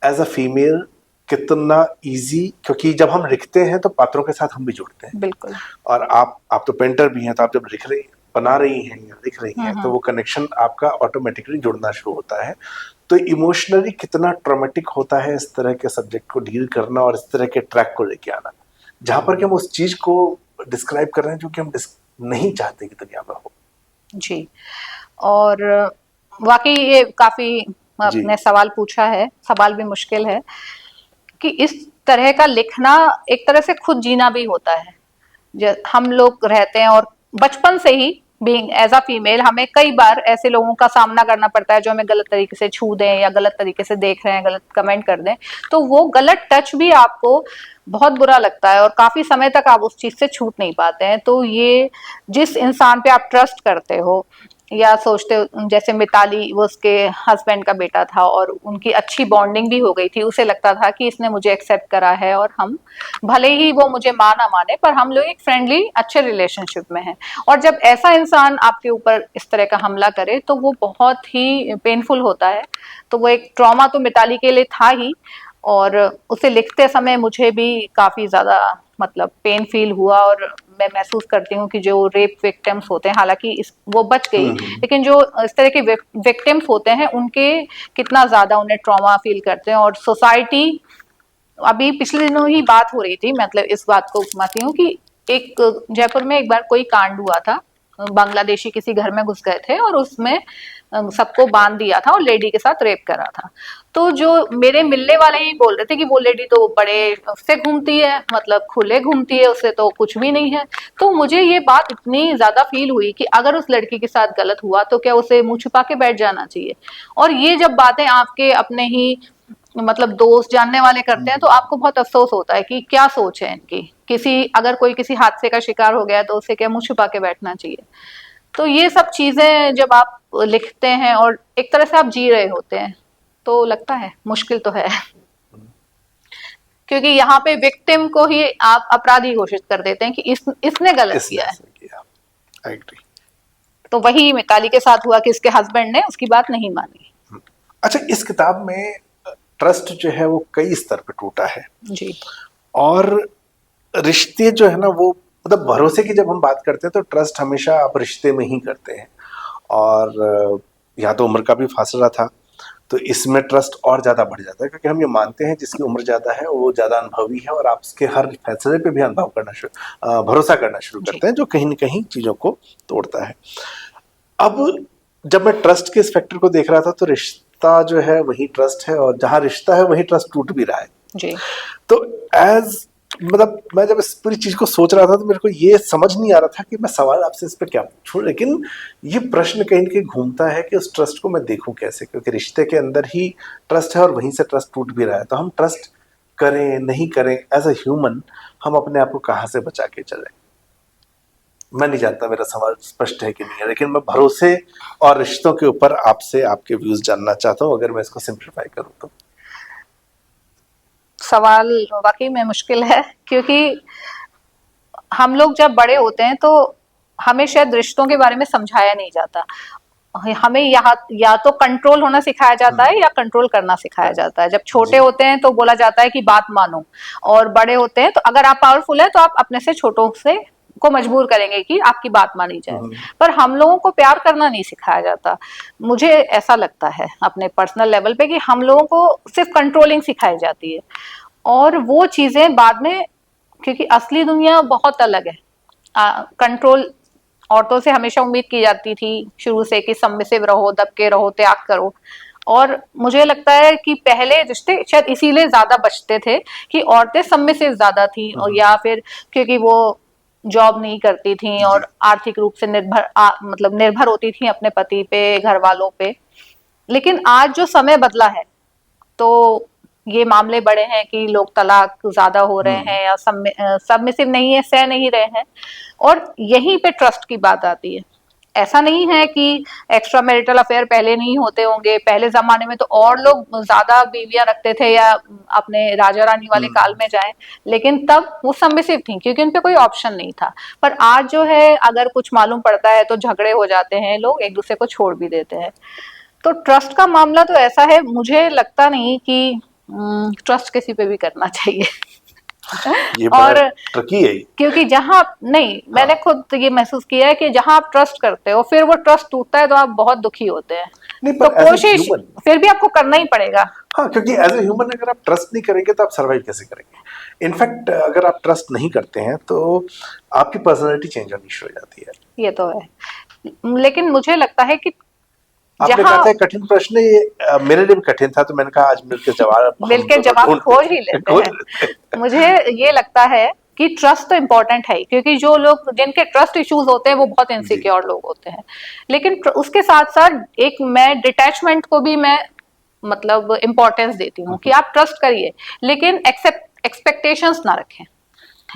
एज अ फीमेल कितना इजी, क्योंकि जब हम लिखते हैं तो पात्रों के साथ हम भी जुड़ते हैं। बिल्कुल। और आप तो पेंटर भी हैं, तो आप जब लिख रही बना रही हैं या लिख रही हैं, तो वो कनेक्शन आपका ऑटोमेटिकली जुड़ना शुरू होता है। तो इमोशनली कितना ट्रॉमेटिक होता है इस तरह के सब्जेक्ट को डील करना और इस तरह के ट्रैक को लेके आना, जहां पर कि हम उस चीज को डिस्क्राइब कर रहे हैं जो कि हम नहीं चाहते कि दुनिया में हो। जी। और वाकई ये काफी आपने सवाल पूछा है, सवाल भी मुश्किल है कि इस तरह का लिखना एक तरह से खुद जीना भी होता है। हम लोग रहते हैं और बचपन से ही बीइंग एज अ फीमेल हमें कई बार ऐसे लोगों का सामना करना पड़ता है जो हमें गलत तरीके से छू दें या गलत तरीके से देख रहे हैं, गलत कमेंट कर दें, तो वो गलत टच भी आपको बहुत बुरा लगता है और काफी समय तक आप उस चीज से छूट नहीं पाते हैं। तो ये जिस इंसान पे आप ट्रस्ट करते हो या सोचते हो, जैसे मिताली, वो उसके हस्बैंड का बेटा था और उनकी अच्छी बॉन्डिंग भी हो गई थी, उसे लगता था कि इसने मुझे एक्सेप्ट करा है और हम भले ही वो मुझे ना माने पर हम लोग एक फ्रेंडली अच्छे रिलेशनशिप में हैं। और जब ऐसा इंसान आपके ऊपर इस तरह का हमला करे तो वो बहुत ही पेनफुल होता है। तो वो एक ट्रॉमा तो मिताली के लिए था ही, और उसे लिखते समय मुझे भी काफी ज्यादा मतलब पेन फील हुआ। और मैं महसूस करती हूँ कि जो रेप विक्टिम्स होते हैं, हालांकि वो बच गई, लेकिन जो इस तरह के विक्टिम्स होते हैं उनके कितना ज्यादा उन्हें ट्रॉमा फील करते हैं। और सोसाइटी, अभी पिछले दिनों ही बात हो रही थी, मतलब इस बात को घुमाती हूँ कि एक जयपुर में एक बार कोई कांड हुआ था, बांग्लादेशी किसी घर में घुस गए थे और उसमें सबको बांध दिया था और लेडी के साथ रेप करा था। तो जो मेरे मिलने वाले ही बोल रहे थे कि वो लेडी तो बड़े उससे घूमती है, मतलब खुले घूमती है, उससे तो कुछ भी नहीं है। तो मुझे ये बात इतनी ज्यादा फील हुई कि अगर उस लड़की के साथ गलत हुआ तो क्या उसे मुंह छुपा के बैठ जाना चाहिए। और ये जब बातें आपके अपने ही मतलब दोस्त जानने वाले करते हैं तो आपको बहुत अफसोस होता है कि क्या सोच है इनकी, किसी अगर कोई किसी हादसे का शिकार हो गया तो उसे क्या मुंह छुपा के बैठना चाहिए। तो ये सब चीजें जब आप लिखते हैं और एक तरह से आप जी रहे होते हैं तो लगता है मुश्किल तो है, क्योंकि यहाँ पे विक्टिम को ही आप अपराधी घोषित कर देते हैं कि इसने गलत किया है। तो वही मिताली के साथ हुआ कि इसके हस्बैंड ने उसकी बात नहीं मानी। अच्छा, इस किताब में ट्रस्ट जो है वो कई स्तर पे टूटा है जी। और रिश्ते जो है ना वो, मतलब भरोसे की जब हम बात करते हैं तो ट्रस्ट हमेशा आप रिश्ते में ही करते हैं। और या तो उम्र का भी फासला था, तो इसमें ट्रस्ट और ज्यादा बढ़ जाता है, क्योंकि हम ये मानते हैं जिसकी उम्र ज्यादा है वो ज्यादा अनुभवी है और आप उसके हर फैसले पे भी अनुभव करना भरोसा करना शुरू करते हैं, जो कहीं ना कहीं चीजों को तोड़ता है। अब जब मैं ट्रस्ट के इस फैक्टर को देख रहा था तो रिश्ता जो है वही ट्रस्ट है, और जहां रिश्ता है वही ट्रस्ट टूट भी रहा है जी। तो एज मतलब मैं जब इस पूरी चीज को सोच रहा था तो मेरे को ये समझ नहीं आ रहा था कि मैं सवाल आपसे इस पर क्या पूछूं, लेकिन ये प्रश्न कहीं ना कहीं घूमता है कि उस ट्रस्ट को मैं देखूं कैसे, क्योंकि रिश्ते के अंदर ही ट्रस्ट है और वहीं से ट्रस्ट टूट भी रहा है। तो हम ट्रस्ट करें नहीं करें, एज अ ह्यूमन हम अपने आप को कहाँ से बचा के चले। मैं नहीं जानता मेरा सवाल स्पष्ट है कि नहीं है, लेकिन मैं भरोसे और रिश्तों के ऊपर आपसे आपके व्यूज जानना चाहता हूँ, अगर मैं इसको सिंप्लीफाई करूँ तो। सवाल वाकई में मुश्किल है, क्योंकि हम लोग जब बड़े होते हैं तो हमें शायद रिश्तों के बारे में समझाया नहीं जाता। हमें या तो कंट्रोल होना सिखाया जाता है या कंट्रोल करना सिखाया जाता है। जब छोटे होते हैं तो बोला जाता है कि बात मानो, और बड़े होते हैं तो अगर आप पावरफुल है तो आप अपने से छोटों से को मजबूर करेंगे कि आपकी बात मानी जाए। पर हम लोगों को प्यार करना नहीं सिखाया जाता। मुझे ऐसा लगता है अपने पर्सनल लेवल पे कि हम लोगों को सिर्फ कंट्रोलिंग सिखाई जाती है, और वो चीजें बाद में, क्योंकि असली दुनिया बहुत अलग है। कंट्रोल औरतों से हमेशा उम्मीद की जाती थी शुरू से कि सबमिसिव रहो, दबके रहो, त्याग करो। और मुझे लगता है कि पहले रिश्ते शायद इसीलिए ज्यादा बचते थे कि औरतें सबमिसिव ज्यादा थी, और या फिर क्योंकि वो जॉब नहीं करती थी और आर्थिक रूप से मतलब निर्भर होती थी अपने पति पे, घर वालों पे। लेकिन आज जो समय बदला है तो ये मामले बड़े हैं कि लोग तलाक ज्यादा हो रहे हैं या सबमिसिव नहीं है, सह नहीं रहे हैं। और यहीं पे ट्रस्ट की बात आती है ऐसा नहीं है कि एक्स्ट्रा मैरिटल अफेयर पहले नहीं होते होंगे, पहले जमाने में तो और लोग ज्यादा बीवियां रखते थे, या अपने राजा रानी वाले काल में जाएं, लेकिन तब वो सबमिसिव थी क्योंकि उनपे कोई ऑप्शन नहीं था। पर आज जो है अगर कुछ मालूम पड़ता है तो झगड़े हो जाते हैं, लोग एक दूसरे को छोड़ भी देते हैं। तो ट्रस्ट का मामला तो ऐसा है, मुझे लगता नहीं कि ट्रस्ट किसी पे भी करना चाहिए। ये और बड़ा ट्रिकी है ये। क्योंकि जहां आप नहीं, मैंने खुद ये महसूस किया है कि जहां आप ट्रस्ट करते हो फिर वो ट्रस्ट टूटता है तो आप बहुत दुखी होते हैं। नहीं, तो पर एज ए कोशिश ह्यूमन, फिर भी आपको करना ही पड़ेगा। हाँ, क्योंकि एज ए ह्यूमन अगर आप ट्रस्ट नहीं करेंगे तो आप सर्वाइव कैसे करेंगे। इनफैक्ट अगर आप ट्रस्ट नहीं करते हैं तो आपकी पर्सनैलिटी चेंज होनी शुरू हो जाती है। ये तो है, लेकिन मुझे लगता है कि आपने जहाँ कहा था कठिन प्रश्न, ये मेरे लिए भी कठिन था, तो मैंने कहा आज मिलकर जवाब खोज ही लेते हैं। मुझे ये लगता है कि ट्रस्ट तो इम्पोर्टेंट है, क्योंकि जो लोग जिनके ट्रस्ट इश्यूज होते हैं वो बहुत इनसिक्योर लोग होते हैं। लेकिन उसके साथ साथ एक मैं डिटैचमेंट को भी मैं मतलब इम्पोर्टेंस देती हूँ कि आप ट्रस्ट करिए लेकिन एक्सपेक्टेशंस ना रखें,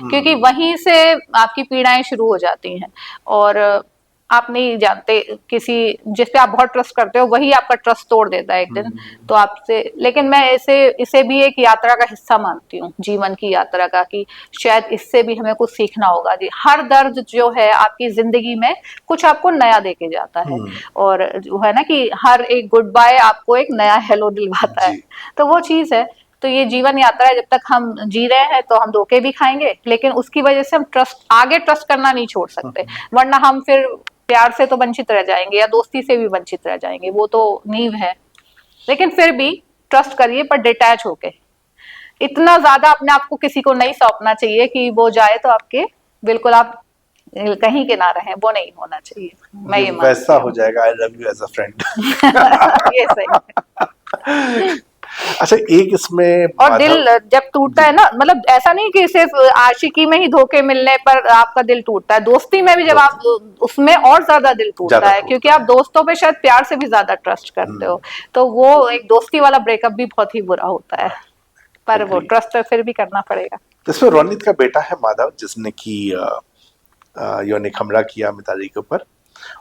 क्योंकि वहीं से आपकी पीड़ाएं शुरू हो जाती हैं। और आप नहीं जानते, किसी जिस पे आप बहुत ट्रस्ट करते हो वही आपका ट्रस्ट तोड़ देता है एक दिन तो आपसे। लेकिन मैं इसे भी एक यात्रा का हिस्सा मानती हूँ, जीवन की यात्रा का, कि शायद इससे भी हमें कुछ सीखना होगा। जी, हर दर्द जो है आपकी जिंदगी में कुछ आपको नया दे के जाता है, और जो है ना कि हर एक गुड बाय आपको एक नया हेलो दिलवाता है, तो वो चीज है। तो ये जीवन यात्रा है, जब तक हम जी रहे हैं तो हम धोखे भी खाएंगे, लेकिन उसकी वजह से हम आगे ट्रस्ट करना नहीं छोड़ सकते, वरना हम फिर प्यार से तो वंचित रह जाएंगे या दोस्ती से भी वंचित रह जाएंगे, वो तो नींव है। लेकिन फिर भी ट्रस्ट करिए, पर डिटैच होके। इतना ज्यादा अपने आप को किसी को नहीं सौंपना चाहिए कि वो जाए तो आपके बिल्कुल आप कहीं के ना रहें, वो नहीं होना चाहिए। मैं ये वैसा हो जाएगा I love you as a friend. ये सही। अच्छा, एक इसमें और दिल जब टूटता है ना, मतलब ऐसा नहीं कि सिर्फ आशिकी में ही धोखे मिलने पर आपका दिल टूटता है, दोस्ती में भी जब आप उसमें और ज्यादा दिल टूटता है, क्योंकि आप दोस्तों पे शायद प्यार से भी ज्यादा ट्रस्ट करते हो, तो वो एक दोस्ती वाला ब्रेकअप भी बहुत ही बुरा होता है, पर वो ट्रस्ट फिर भी करना पड़ेगा। इसमें रोनित का बेटा है माधव, जिसने की यौनिक हमला किया मिताली के ऊपर,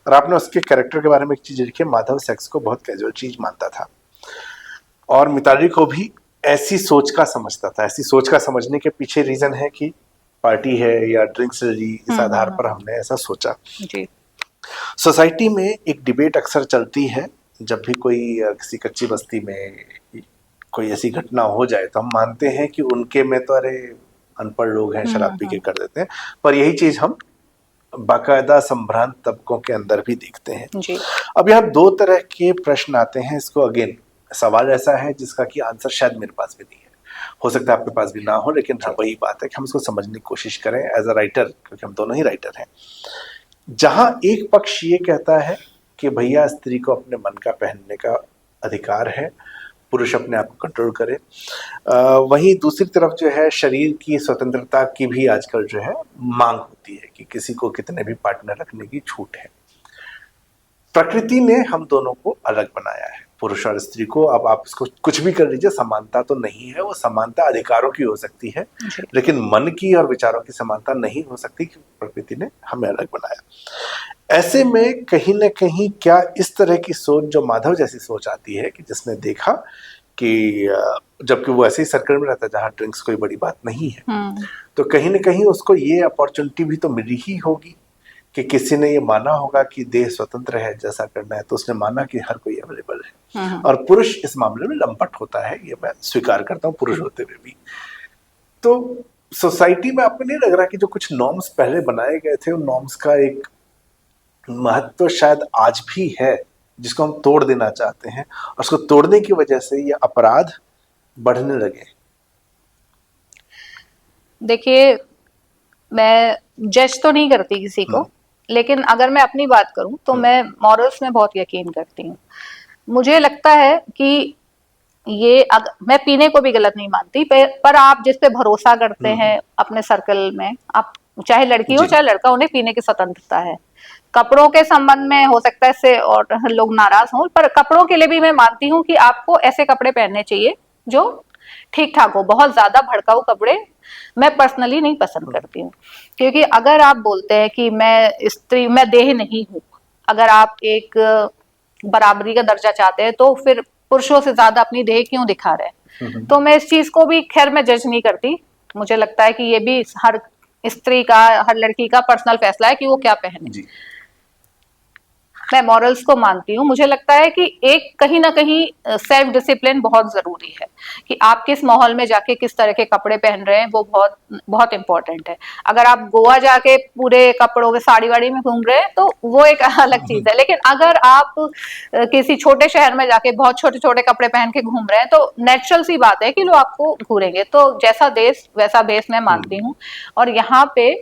और आपने उसके कैरेक्टर के बारे में एक चीज लिखी है, माधव सेक्स को बहुत कैजुअल चीज मानता था और मिताली को भी ऐसी सोच का समझता था। ऐसी सोच का समझने के पीछे रीजन है कि पार्टी है या ड्रिंक्स रही, इस आधार पर हमने ऐसा सोचा। जी। सोसाइटी में एक डिबेट अक्सर चलती है, जब भी कोई किसी कच्ची बस्ती में कोई ऐसी घटना हो जाए तो हम मानते हैं कि उनके में तो अरे अनपढ़ लोग हैं, शराब पी के कर देते हैं, पर यही चीज हम बाकायदा संभ्रांत तबकों के अंदर भी देखते हैं। जी। अब यहाँ दो तरह के प्रश्न आते हैं। इसको अगेन सवाल ऐसा है जिसका कि आंसर शायद मेरे पास भी नहीं है, हो सकता है आपके पास भी ना हो, लेकिन हाँ वही बात है कि हम इसको समझने की कोशिश करें एज अ राइटर, क्योंकि हम दोनों ही राइटर हैं। जहां एक पक्ष ये कहता है कि भैया स्त्री को अपने मन का पहनने का अधिकार है, पुरुष अपने आप को कंट्रोल करे, वहीं दूसरी तरफ जो है शरीर की स्वतंत्रता की भी आजकल जो है मांग होती है कि किसी को कितने भी पार्टनर रखने की छूट है। प्रकृति ने हम दोनों को अलग बनाया है, पुरुष और स्त्री को। अब आप इसको कुछ भी कर लीजिए, समानता तो नहीं है, वो समानता अधिकारों की हो सकती है, लेकिन मन की और विचारों की समानता नहीं हो सकती, कि प्रकृति ने हमें अलग बनाया। ऐसे में कहीं ना कहीं क्या इस तरह की सोच, जो माधव जैसी सोच आती है कि जिसने देखा कि जबकि वो ऐसे ही सर्कल में रहता है जहाँ ड्रिंक्स कोई बड़ी बात नहीं है, तो कहीं ना कहीं उसको ये अपॉर्चुनिटी भी तो मिली ही होगी कि किसी ने ये माना होगा कि देह स्वतंत्र है, जैसा करना है, तो उसने माना कि हर कोई अवेलेबल है। और पुरुष इस मामले में लंपट होता है, ये मैं स्वीकार करता हूँ, पुरुष होते हुए भी। तो सोसाइटी में आपको नहीं लग रहा कि जो कुछ नॉर्म्स पहले बनाए गए थे, उन नॉर्म्स का एक महत्व शायद आज भी है, जिसको हम तोड़ देना चाहते हैं, और उसको तोड़ने की वजह से ये अपराध बढ़ने लगे? देखिए, मैं जज तो नहीं करती किसी को, लेकिन अगर मैं अपनी बात करूं तो मैं मॉरल्स में बहुत यकीन करती हूँ। मुझे लगता है कि ये मैं पीने को भी गलत नहीं मानती, पर आप जिस पे भरोसा करते हैं अपने सर्कल में, आप चाहे लड़की हो चाहे लड़का, उन्हें पीने की स्वतंत्रता है। कपड़ों के संबंध में हो सकता है इससे और लोग नाराज हों, पर कपड़ों के लिए भी मैं मानती हूँ कि आपको ऐसे कपड़े पहनने चाहिए जो ठीक ठाक हो। बहुत ज्यादा भड़काऊ कपड़े मैं पर्सनली नहीं पसंद करती हूँ, क्योंकि अगर आप बोलते हैं कि मैं स्त्री, मैं देह नहीं हूँ, अगर आप एक बराबरी का दर्जा चाहते हैं तो फिर पुरुषों से ज्यादा अपनी देह क्यों दिखा रहे हैं। तो मैं इस चीज को भी खैर मैं जज नहीं करती, मुझे लगता है कि ये भी हर स्त्री का, हर लड़की का पर्सनल फैसला है कि वो क्या पहने। जी। मैं मॉरल्स को मानती हूँ, मुझे लगता है कि एक कहीं ना कहीं सेल्फ डिसिप्लिन बहुत जरूरी है कि आप किस माहौल में जाके किस तरह के कपड़े पहन रहे हैं, वो बहुत बहुत इंपॉर्टेंट है। अगर आप गोवा जाके पूरे कपड़ों में साड़ी वाड़ी में घूम रहे हैं तो वो एक अलग चीज है, लेकिन अगर आप किसी छोटे शहर में जाके बहुत छोटे छोटे कपड़े पहन के घूम रहे हैं तो नेचुरल सी बात है कि लोग आपको घूरेंगे। तो जैसा देश वैसा बेस मैं मानती हूँ। और यहाँ पे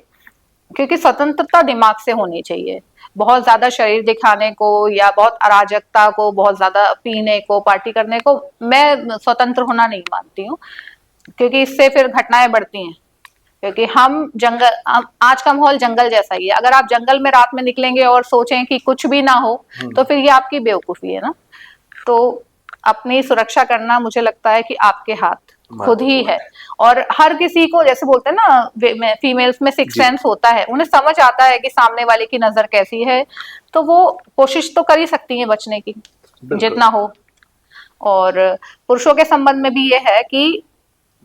क्योंकि स्वतंत्रता दिमाग से होनी चाहिए, बहुत ज्यादा शरीर दिखाने को या बहुत अराजकता को, बहुत ज्यादा पीने को, पार्टी करने को मैं स्वतंत्र होना नहीं मानती हूँ, क्योंकि इससे फिर घटनाएं बढ़ती हैं। क्योंकि हम जंगल, आज का माहौल जंगल जैसा ही है, अगर आप जंगल में रात में निकलेंगे और सोचें कि कुछ भी ना हो तो फिर ये आपकी बेवकूफी है ना। तो अपनी सुरक्षा करना मुझे लगता है कि आपके हाथ खुद ही है। और हर किसी को, जैसे बोलते हैं ना फीमेल्स में सिक्स सेंस होता है, उन्हें समझ आता है कि सामने वाले की नजर कैसी है, तो वो कोशिश तो कर ही सकती है बचने की जितना हो। और पुरुषों के संबंध में भी ये है कि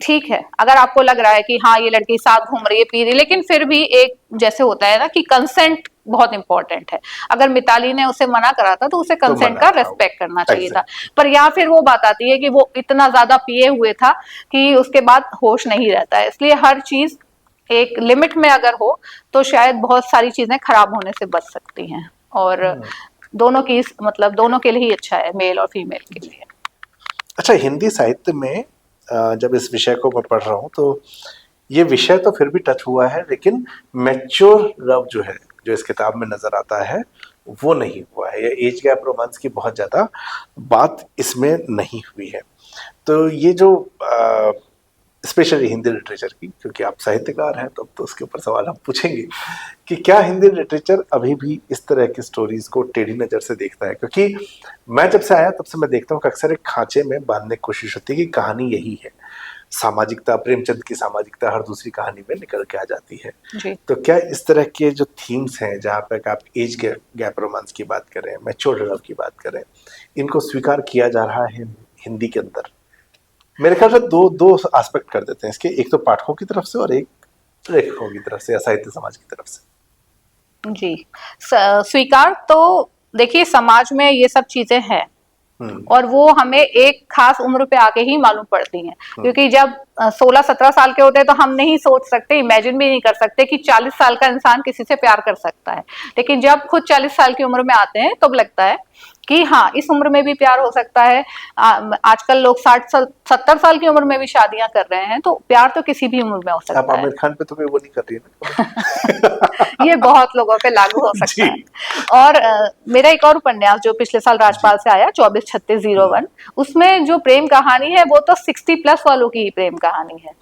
ठीक है, अगर आपको लग रहा है कि हाँ ये लड़की साथ घूम रही है, पी रही, लेकिन फिर भी एक जैसे होता है ना कि कंसेंट बहुत इंपॉर्टेंट है। अगर मिताली ने उसे मना करा था तो उसे कंसेंट का रेस्पेक्ट करना चाहिए था। पर यहाँ फिर वो बात आती है कि वो इतना ज्यादा पिए हुए था कि उसके बाद होश नहीं रहता है। इसलिए हर चीज एक लिमिट में अगर हो तो शायद बहुत सारी चीजें खराब होने से बच सकती हैं। और दोनों की मतलब दोनों के लिए ही अच्छा है, मेल और फीमेल के लिए। अच्छा, हिंदी साहित्य में जब इस विषय को मैं पढ़ रहा हूँ तो ये विषय तो फिर भी टच हुआ है, लेकिन मैच्योर लव जो है, जो इस किताब में नजर आता है, वो नहीं हुआ है। ये एज गैप रोमांस की बहुत ज्यादा बात इसमें नहीं हुई है। तो ये जो स्पेशली हिंदी लिटरेचर की, क्योंकि आप साहित्यकार हैं तो उसके ऊपर सवाल हम पूछेंगे कि क्या हिंदी लिटरेचर अभी भी इस तरह की स्टोरीज को टेढ़ी नज़र से देखता है। क्योंकि मैं जब से आया तब से मैं देखता हूँ कि अक्सर एक खांचे में बांधने की कोशिश होती है कि कहानी यही है, सामाजिकता, प्रेमचंद की सामाजिकता हर दूसरी कहानी में निकल के आ जाती है। जी। तो क्या इस तरह के जो थीम्स हैं, जहाँ पे आप एज गैप रोमांस की बात करें, मैच्योर लव की बात करें, इनको स्वीकार किया जा रहा है हिंदी के अंदर? मेरे ख्याल से दो एस्पेक्ट कर देते हैं इसके, एक तो पाठकों की तरफ से और एक लेखकों की तरफ से या साहित्य समाज की तरफ से। जी, स्वीकार तो देखिए, समाज में ये सब चीजें हैं और वो हमें एक खास उम्र पे आके ही मालूम पड़ती हैं। क्योंकि जब 16-17 साल के होते हैं तो हम नहीं सोच सकते, इमेजिन भी नहीं कर सकते कि 40 साल का इंसान किसी से प्यार कर सकता है। लेकिन जब खुद 40 साल की उम्र में आते हैं तब लगता है कि हाँ, इस उम्र में भी प्यार हो सकता है। आजकल लोग 60-70 साल की उम्र में भी शादियां कर रहे हैं, तो प्यार तो किसी भी उम्र में हो सकता है। आप आमिर खान पे तो कोई वो नहीं कर रही है ना? ये बहुत लोगों पे लागू हो सकता है। और मेरा एक और उपन्यास जो पिछले साल राजपाल से आया, 243601, उसमें जो प्रेम कहानी है वो तो 60+ वालों की ही प्रेम कहानी है।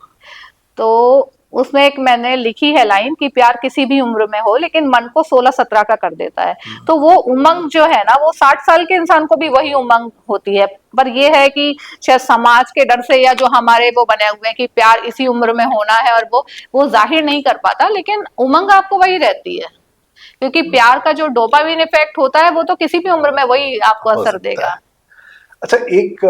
तो उसमें एक मैंने लिखी है लाइन कि प्यार किसी भी उम्र में हो लेकिन मन को 16-17 का कर देता है। तो वो उमंग जो है ना, वो 60 साल के इंसान को भी वही उमंग होती है। पर ये है कि शायद समाज के डर से या जो हमारे वो बने हुए हैं कि प्यार इसी उम्र में होना है, और वो जाहिर नहीं कर पाता, लेकिन उमंग आपको वही रहती है। क्योंकि प्यार का जो डोपामिन इफेक्ट होता है वो तो किसी भी उम्र में वही आपको असर देगा। अच्छा, एक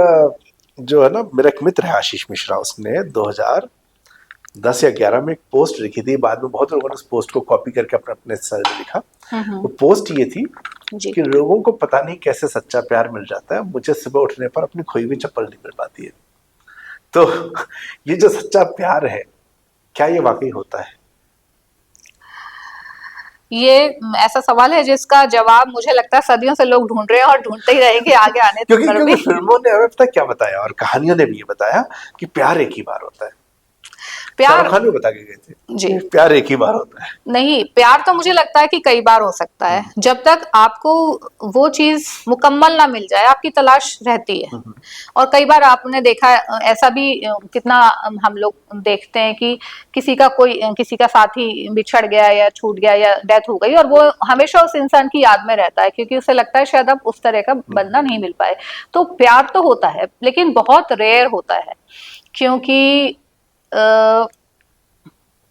जो है ना, मेरा एक मित्र है आशीष मिश्रा, उसने 2010 या 11 में एक पोस्ट लिखी थी। बाद में बहुत लोगों ने उस पोस्ट को कॉपी करके अपने सर में लिखा। वो पोस्ट ये थी कि लोगों को पता नहीं कैसे सच्चा प्यार मिल जाता है, मुझे सुबह उठने पर अपनी खोई हुई चप्पल नहीं मिल पाती है। तो ये जो सच्चा प्यार है, क्या ये वाकई होता है? ये ऐसा सवाल है जिसका जवाब मुझे लगता है सदियों से लोग ढूंढ रहे हैं और ढूंढते ही रहेंगे आगे आने तक। क्योंकि फिल्मों ने हमें पता क्या बताया, और कहानियों ने भी ये बताया कि प्यार एक ही बार होता है। प्यार खान भी बता के गए थे जी, प्यार एक ही बार होता है। नहीं, प्यार तो मुझे लगता है कि कई बार हो सकता है। जब तक आपको वो चीज मुकम्मल ना मिल जाए, आपकी तलाश रहती है। और कई बार आपने देखा ऐसा भी, कितना हम लोग देखते हैं कि किसी का साथी बिछड़ गया या छूट गया या डेथ हो गई, और वो हमेशा उस इंसान की याद में रहता है क्योंकि उसे लगता है शायद अब उस तरह का बंदा नहीं मिल पाए। तो प्यार तो होता है लेकिन बहुत रेयर होता है, क्योंकि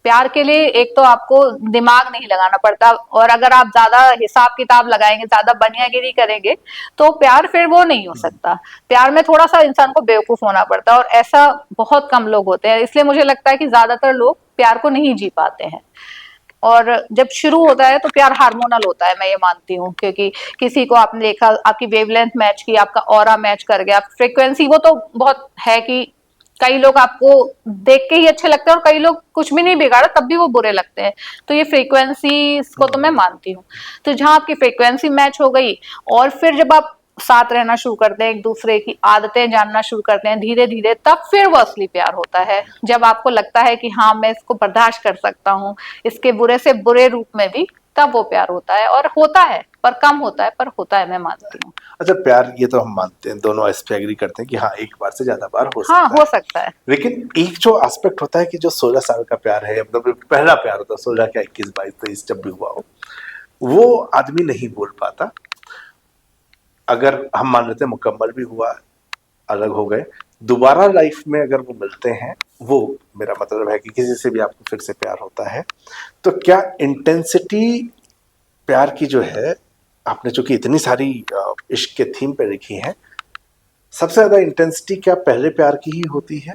प्यार के लिए एक तो आपको दिमाग नहीं लगाना पड़ता, और अगर आप ज्यादा हिसाब किताब लगाएंगे, ज्यादा बनियागिरी करेंगे, तो प्यार फिर वो नहीं हो सकता। प्यार में थोड़ा सा इंसान को बेवकूफ होना पड़ता है, और ऐसा बहुत कम लोग होते हैं। इसलिए मुझे लगता है कि ज्यादातर लोग प्यार को नहीं जी पाते हैं। और जब शुरू होता है तो प्यार हार्मोनल होता है, मैं ये मानती हूँ, क्योंकि किसी को आपने देखा, आपकी वेवलेंथ मैच की, आपका ऑरा मैच कर गया, फ्रीक्वेंसी, वो तो बहुत है कि कई लोग आपको देख के ही अच्छे लगते हैं और कई लोग कुछ भी नहीं बिगाड़ा तब भी वो बुरे लगते हैं। तो ये फ्रीक्वेंसी को तो मैं मानती हूँ। तो जहां आपकी फ्रीक्वेंसी मैच हो गई, और फिर जब आप साथ रहना शुरू करते हैं, एक दूसरे की आदतें जानना शुरू करते हैं धीरे धीरे, तब फिर वो असली प्यार होता है। जब आपको लगता है कि हाँ, मैं इसको बर्दाश्त कर सकता हूँ, इसके बुरे से बुरे रूप में भी, तब वो प्यार होता है। और होता है, पर कम होता है, पर होता है, मैं मानती हूँ। अच्छा, प्यार ये तो हम मानते हैं, दोनों इस पे एग्री करते हैं कि हाँ, एक बार से ज्यादा बार हो हाँ, सकता हो है। सकता है। लेकिन एक जो एस्पेक्ट होता है कि जो 16 साल का प्यार है, मतलब पहला प्यार होता है, 16 क्या 21 22 23 जब भी हुआ हो, वो आदमी नहीं बोल पाता। अगर हम मान लेते हैं मुकम्मल भी हुआ, अलग हो गए, दोबारा लाइफ में अगर वो मिलते हैं, वो मेरा मतलब है कि किसी से भी आपको फिर से प्यार होता है, तो क्या इंटेंसिटी प्यार की जो है, आपने चूंकि इतनी सारी इश्क के थीम पे लिखी है, सबसे ज्यादा इंटेंसिटी क्या पहले प्यार की ही होती है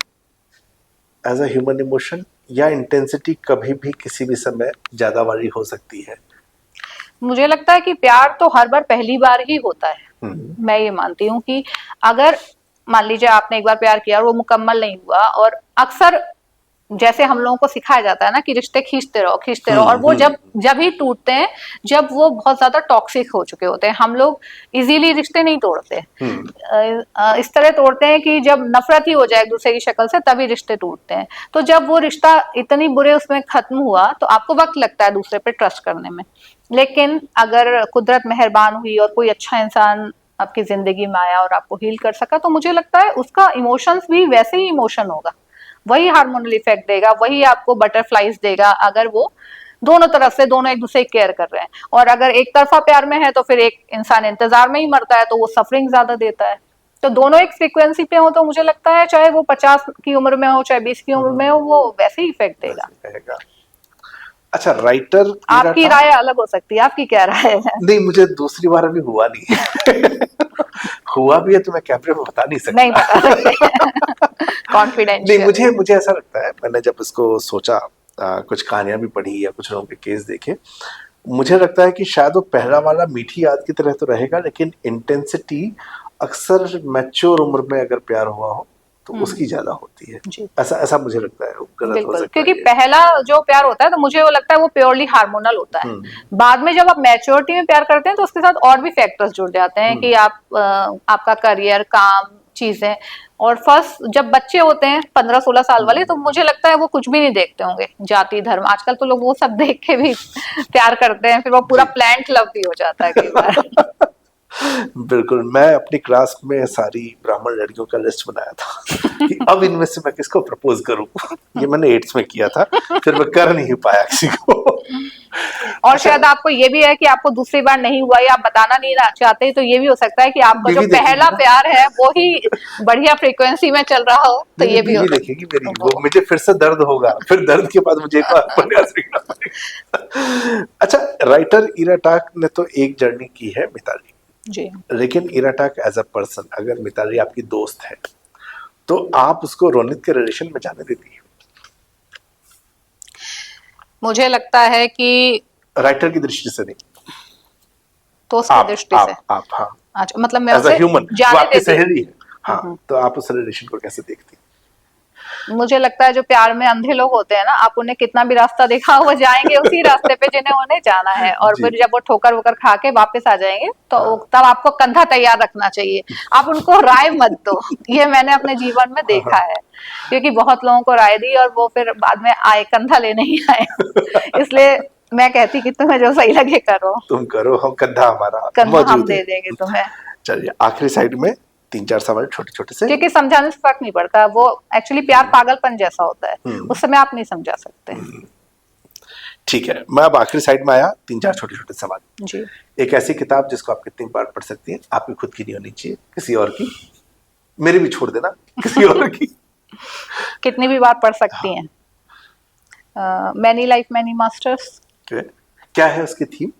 एज अ ह्यूमन इमोशन, या इंटेंसिटी कभी भी किसी भी समय ज्यादा वाली हो सकती है? मुझे लगता है कि प्यार तो हर बार पहली बार ही होता है। मैं ये मानती हूँ कि अगर मान लीजिए आपने एक बार प्यार किया और वो मुकम्मल नहीं हुआ, और अक्सर जैसे हम लोगों को सिखाया जाता है ना कि रिश्ते खींचते रहो खींचते रहो, और वो जब जब ही टूटते हैं जब वो बहुत ज्यादा टॉक्सिक हो चुके होते हैं। हम लोग इजीली रिश्ते नहीं तोड़ते, इस तरह तोड़ते हैं कि जब नफरत ही हो जाए एक दूसरे की शक्ल से, तभी रिश्ते टूटते हैं। तो जब वो रिश्ता इतनी बुरे उसमें खत्म हुआ, तो आपको वक्त लगता है दूसरे पे ट्रस्ट करने में। लेकिन अगर कुदरत मेहरबान हुई और कोई अच्छा इंसान आपकी जिंदगी में आया और आपको हील कर सका, तो मुझे लगता है उसका इमोशंस भी वैसे ही इमोशन होगा, वही हार्मोनल इफेक्ट देगा, वही आपको बटरफ्लाइज देगा, अगर वो दोनों तरफ से, दोनों एक दूसरे केयर कर रहे हैं। और अगर एक तरफा प्यार में है तो फिर एक इंसान इंतजार में ही मरता है, तो वो सफरिंग ज्यादा देता है। तो दोनों एक फ्रीक्वेंसी पे हो, तो मुझे लगता है चाहे वो 50 की उम्र में हो, चाहे 20 की उम्र में हो, वो वैसे ही इफेक्ट देगा। अच्छा, राइटर आपकी राय अलग हो सकती है, आपकी क्या राय है? नहीं, मुझे दूसरी बार अभी हुआ नहीं है। हुआ भी है तो मैं कैमरे में बता नहीं सकता। नहीं बता सकते। कॉन्फिडेंशियल। नहीं, मुझे ऐसा लगता है, मैंने जब इसको सोचा, कुछ कहानियां भी पढ़ी या कुछ लोगों के केस देखे, मुझे लगता है कि शायद वो पहला वाला मीठी याद की तरह तो रहेगा, लेकिन इंटेंसिटी अक्सर मैच्योर उम्र में अगर प्यार हुआ हो तो उसकी ज्यादा होती है। ऐसा मुझे लगता है, गलत हो सकता है क्योंकि पहला जो प्यार होता है, तो मुझे वो लगता है वो प्योरली हार्मोनल होता है। बाद में जब आप मैच्योरिटी में प्यार करते हैं, तो उसके साथ और भी फैक्टर्स जुड़ जाते हैं कि आपका करियर, काम, चीजें। और फर्स्ट जब बच्चे होते हैं 15-16 साल वाले, तो मुझे लगता है वो कुछ भी नहीं देखते होंगे, जाति धर्म। आजकल तो लोग वो सब देख के भी प्यार करते हैं, फिर वो पूरा प्लांट लव भी हो जाता है कई बार। बिल्कुल, मैं अपनी क्लास में सारी ब्राह्मण लड़कियों का लिस्ट बनाया था कि अब इनमें से मैं किसको प्रपोज करूं। ये मैंने 8th में किया था, फिर मैं कर नहीं पाया किसी को। और शायद आपको ये भी है कि आपको दूसरी बार नहीं हुआ या आप बताना नहीं चाहते, तो ये भी हो सकता है कि आपका जो पहला प्यार है वो ही बढ़िया फ्रीक्वेंसी में चल रहा हो, तो ये भी हो देखेगी मेरी, वो मुझे फिर से दर्द होगा, फिर दर्द के बाद मुझे एक बार प्रयास करना पड़ेगा। अच्छा, राइटर इरा टाक ने तो एक जर्नी की है, मिताली जी। लेकिन इरा टाक एज अ पर्सन, अगर मिताली आपकी दोस्त है, तो आप उसको रोनित के रिलेशन में जाने देती है? मुझे लगता है कि राइटर की दृष्टि से नहीं, दोस्त की दृष्टि से। आप हाँ, अच्छा, मतलब मैं एज अ ह्यूमन, वो आपकी सहेली है, हाँ, तो आप उस रिलेशन को कैसे देखती? मुझे लगता है जो प्यार में अंधे लोग होते हैं ना, आप उन्हें कितना भी रास्ता दिखाओ, वो जाएंगे उसी रास्ते पे जिन्हें उन्हें जाना है, और फिर जब वो ठोकर वोकर खा के वापस आ जाएंगे, तो तब आपको कंधा तैयार रखना चाहिए। आप उनको राय मत दो, ये मैंने अपने जीवन में देखा है, क्योंकि बहुत लोगों को राय दी और वो फिर बाद में आए, कंधा ले नहीं आए। इसलिए मैं कहती कि तुम्हें जो सही लगे करो, तुम करो, हम कंधा हमारा कंधा हम दे देंगे तुम्हें। चलिए, आखिरी साइड में 3-4 सवाल छोटे छोटे से, क्योंकि समझाने से फर्क नहीं पड़ता, वो एक्चुअली प्यार पागलपन जैसा होता है, उस समय आप नहीं समझा सकते। ठीक है, मैं अब आखिरी साइड में आया, 3-4 छोटे छोटे सवाल जी। एक ऐसी किताब जिसको आप कितनी बार पढ़ सकती हैं, आपकी खुद की नहीं होनी चाहिए, किसी और की, मेरी भी छोड़ देना, किसी और की। कितनी भी बार पढ़ सकती हैं? Many life many masters. क्या है उसकी थीम?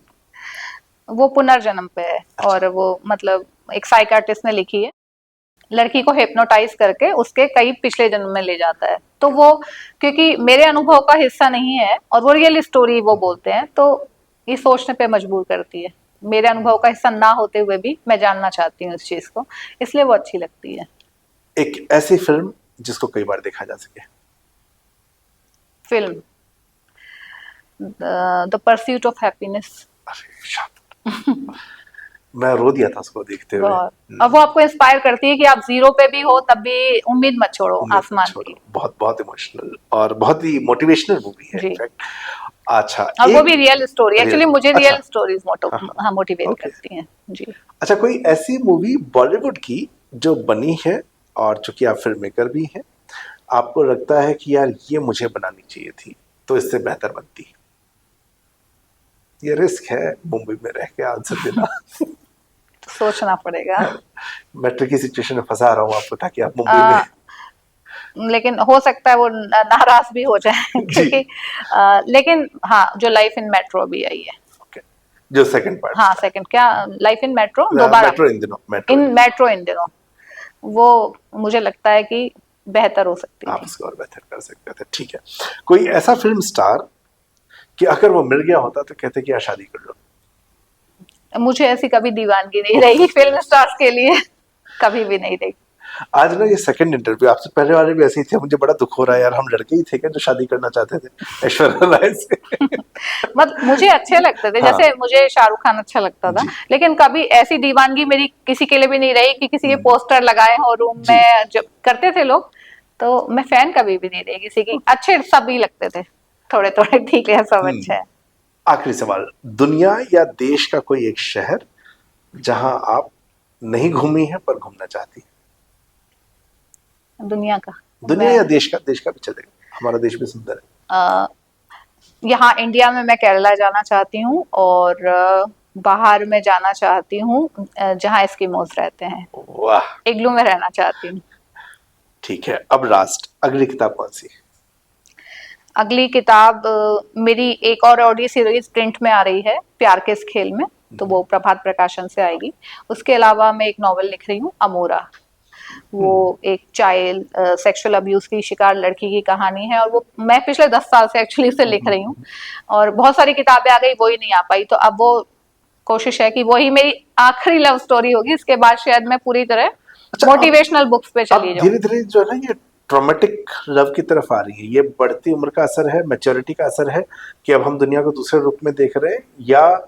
वो पुनर्जन्म पे है और वो मतलब एक साइकाट्रिस्ट ने लिखी है, लड़की को हिप्नोटाइज करके उसके कई पिछले जन्म में ले जाता है। तो वो क्योंकि मेरे अनुभव का हिस्सा नहीं है और वो रियल स्टोरी वो बोलते हैं, तो ये सोचने पे मजबूर करती है। मेरे अनुभव का हिस्सा ना होते हुए भी मैं जानना चाहती हूँ इस चीज को, इसलिए वो अच्छी लगती है। एक ऐसी फिल्म जिसको कई बार देखा जा सके? Film the pursuit of happiness. अरे शाबाश। मैं रो दिया था उसको देखते हुए। बहुत, अब वो आपको इंस्पायर करती है कि आप जीरो पे भी हो तब भी उम्मीद मत छोड़ो आसमान की। बहुत बहुत इमोशनल और बहुत ही मोटिवेशनल मूवी है जी। इनफैक्ट। अच्छा, और वो भी रियल स्टोरी, एक्चुअली मुझे रियल अच्छा, स्टोरीज हाँ, मोटिवेट ओके। करती हैं। जी। अच्छा, कोई ऐसी मूवी बॉलीवुड की जो बनी है और चूंकि आप फिल्म मेकर भी हैं, आपको लगता है कि यार ये मुझे बनानी चाहिए थी तो इससे बेहतर बनती? ये रिस्क है मुंबई में रह के आंसर देना। सोचना पड़ेगा। मैं ट्रिकी सिचुएशन में फंसा रहा हूँ आपको ताकि आप मुंबई में। आ, लेकिन हो सकता है वो नाराज भी हो जाए जी। क्योंकि लेकिन हाँ, जो लाइफ इन मेट्रो भी आई है। ओके, जो सेकंड पार्ट हाँ, सेकंड क्या, लाइफ इन मेट्रो दोबारा, मेट्रो इन दिनों, इन मेट्रो इन दिनों, वो मुझे लगता है कि बेहतर हो सकती आप थी। इसको और बेहतर कर सकते थे। ठीक है, कोई ऐसा फिल्म स्टार कि अगर वो मिल गया होता तो कहते कि यार शादी कर लो? मुझे ऐसी कभी दीवानगी नहीं रही फिल्म स्टार्स के लिए, कभी भी नहीं रही। आज ना ये सेकंड इंटरव्यू, आपसे पहले वाले भी ऐसे ही थे, मुझे बड़ा दुख हो रहा है यार, हम लड़के ही थे क्या जो शादी करना चाहते थे ऐश्वर्या राय से? मतलब मुझे अच्छे लगते थे, हाँ, जैसे मुझे शाहरुख खान अच्छा लगता था, जी, लेकिन कभी ऐसी दीवानगी मेरी किसी के लिए भी नहीं रही कि किसी के पोस्टर लगाए हो रूम जी। में, जब करते थे लोग, तो मैं फैन कभी भी नहीं रही किसी की। अच्छे सभी लगते थे, थोड़े थोड़े ठीक है, सब अच्छा है। आखिरी सवाल, दुनिया या देश का कोई एक शहर जहां आप नहीं घूमी है पर घूमना चाहती है? दुनिया का, दुनिया मैं या देश का भी चलेगा, हमारा देश भी सुंदर है। यहाँ इंडिया में मैं केरला जाना चाहती हूँ और बाहर में जाना चाहती हूँ जहाँ एस्किमोस रहते हैं, वाह, इग्लू में रहना चाहती हूँ। ठीक है। अब लास्ट, अगली किताब कौन सी? अगली किताब मेरी एक और ऑडियो सीरीज प्रिंट में आ रही है, प्यार के इस खेल में, तो वो प्रभात प्रकाशन से आएगी। उसके अलावा मैं एक नॉवेल लिख रही हूँ, अमोरा। वो एक चाइल्ड सेक्सुअल अब्यूज की शिकार लड़की की कहानी है और वो मैं पिछले 10 साल से एक्चुअली उसे लिख रही हूँ और बहुत सारी किताबें आ गई, वो ही नहीं आ पाई, तो अब वो कोशिश है कि वही मेरी आखिरी लव स्टोरी होगी। इसके बाद शायद मैं पूरी तरह अच्छा, मोटिवेशनल बुक्स पे अब चली जाऊँ। धीरे धीरे जो है ना ये ट्रॉमेटिक लव की तरफ आ रही है, ये बढ़ती उम्र का असर है, मैच्योरिटी का असर है कि अब हम दुनिया को दूसरे रूप में देख रहे हैं, या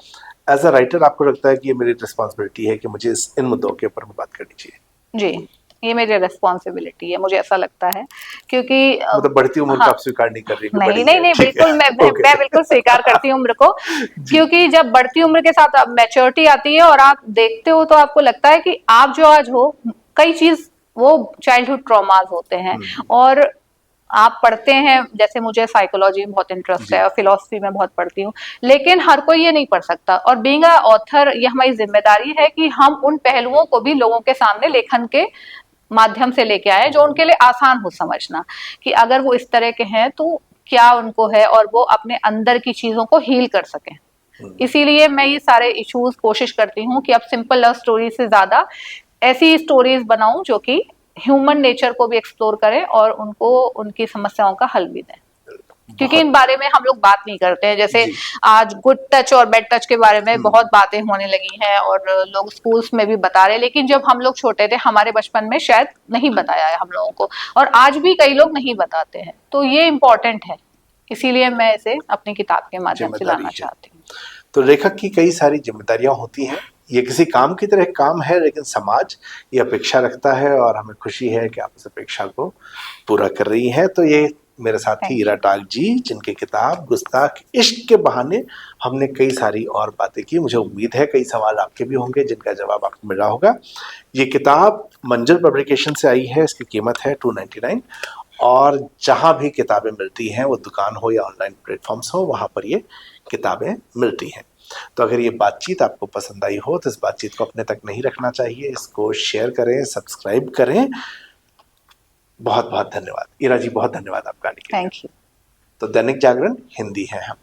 एज अ राइटर आपको लगता है कि ये मेरी रिस्पॉन्सिबिलिटी है कि मुझे इन मुद्दों के ऊपर बात करनी चाहिए? जी, ये मेरी रिस्पॉन्सिबिलिटी है, मुझे ऐसा लगता है, क्योंकि मतलब बढ़ती उम्र को हाँ, आप स्वीकार नहीं कर रही कि नहीं बड़ी नहीं है? नहीं, ठीक है, बिल्कुल मैं ओके। बिल्कुल स्वीकार करती हूँ उम्र को, जी, क्योंकि जब बढ़ती उम्र के साथ अब मैच्योरिटी आती है और आप देखते हो तो आपको लगता है कि आप जो आज हो, कई चीज वो चाइल्डहुड ट्रॉमास होते हैं और आप पढ़ते हैं, जैसे मुझे साइकोलॉजी में बहुत इंटरेस्ट जी, है और फिलोसफी में बहुत पढ़ती हूँ, लेकिन हर कोई ये नहीं पढ़ सकता, और बीइंग अ ऑथर ये हमारी जिम्मेदारी है कि हम उन पहलुओं को भी लोगों के सामने लेखन के माध्यम से लेके आए जो उनके लिए आसान हो समझना, कि अगर वो इस तरह के हैं तो क्या उनको है और वो अपने अंदर की चीजों को हील कर सकें। इसीलिए मैं ये सारे इश्यूज कोशिश करती हूँ कि अब सिंपल लव स्टोरी से ज्यादा ऐसी स्टोरीज बनाऊं जो कि ह्यूमन नेचर को भी एक्सप्लोर करें और उनको उनकी समस्याओं का हल भी दें, क्योंकि इन बारे में हम लोग बात नहीं करते हैं। जैसे जी, आज गुड टच और बैड टच के बारे में बहुत बातें होने लगी हैं और लोग स्कूल्स में भी बता रहे हैं, लेकिन जब हम लोग छोटे थे हमारे बचपन में शायद नहीं बताया है हम लोगों को, और आज भी कई लोग नहीं बताते हैं, तो ये इम्पोर्टेंट है, इसीलिए मैं इसे अपनी किताब के माध्यम से जिम्मेदारी लाना है। चाहती हूँ। तो लेखक की कई सारी जिम्मेदारियां होती हैं, ये किसी काम की तरह एक काम है, लेकिन समाज ये अपेक्षा रखता है और हमें खुशी है कि आप इस अपेक्षा को पूरा कर रही हैं। तो ये मेरे साथी थैंक ईरा यू। टाक जी, जिनकी किताब गुस्ताख इश्क के बहाने हमने कई सारी और बातें की, मुझे उम्मीद है कई सवाल आपके भी होंगे जिनका जवाब आपको मिला होगा। ये किताब मंजिल पब्लिकेशन से आई है, इसकी कीमत है 299, और जहां भी किताबें मिलती हैं, वो दुकान हो या ऑनलाइन प्लेटफॉर्म्स हो, वहां पर ये किताबें मिलती हैं। तो अगर ये बातचीत आपको पसंद आई हो तो इस बातचीत को अपने तक नहीं रखना चाहिए, इसको शेयर करें, सब्सक्राइब करें। बहुत बहुत धन्यवाद ईरा जी, बहुत धन्यवाद आपका आने के लिए। Thank you. तो दैनिक जागरण हिंदी है हम।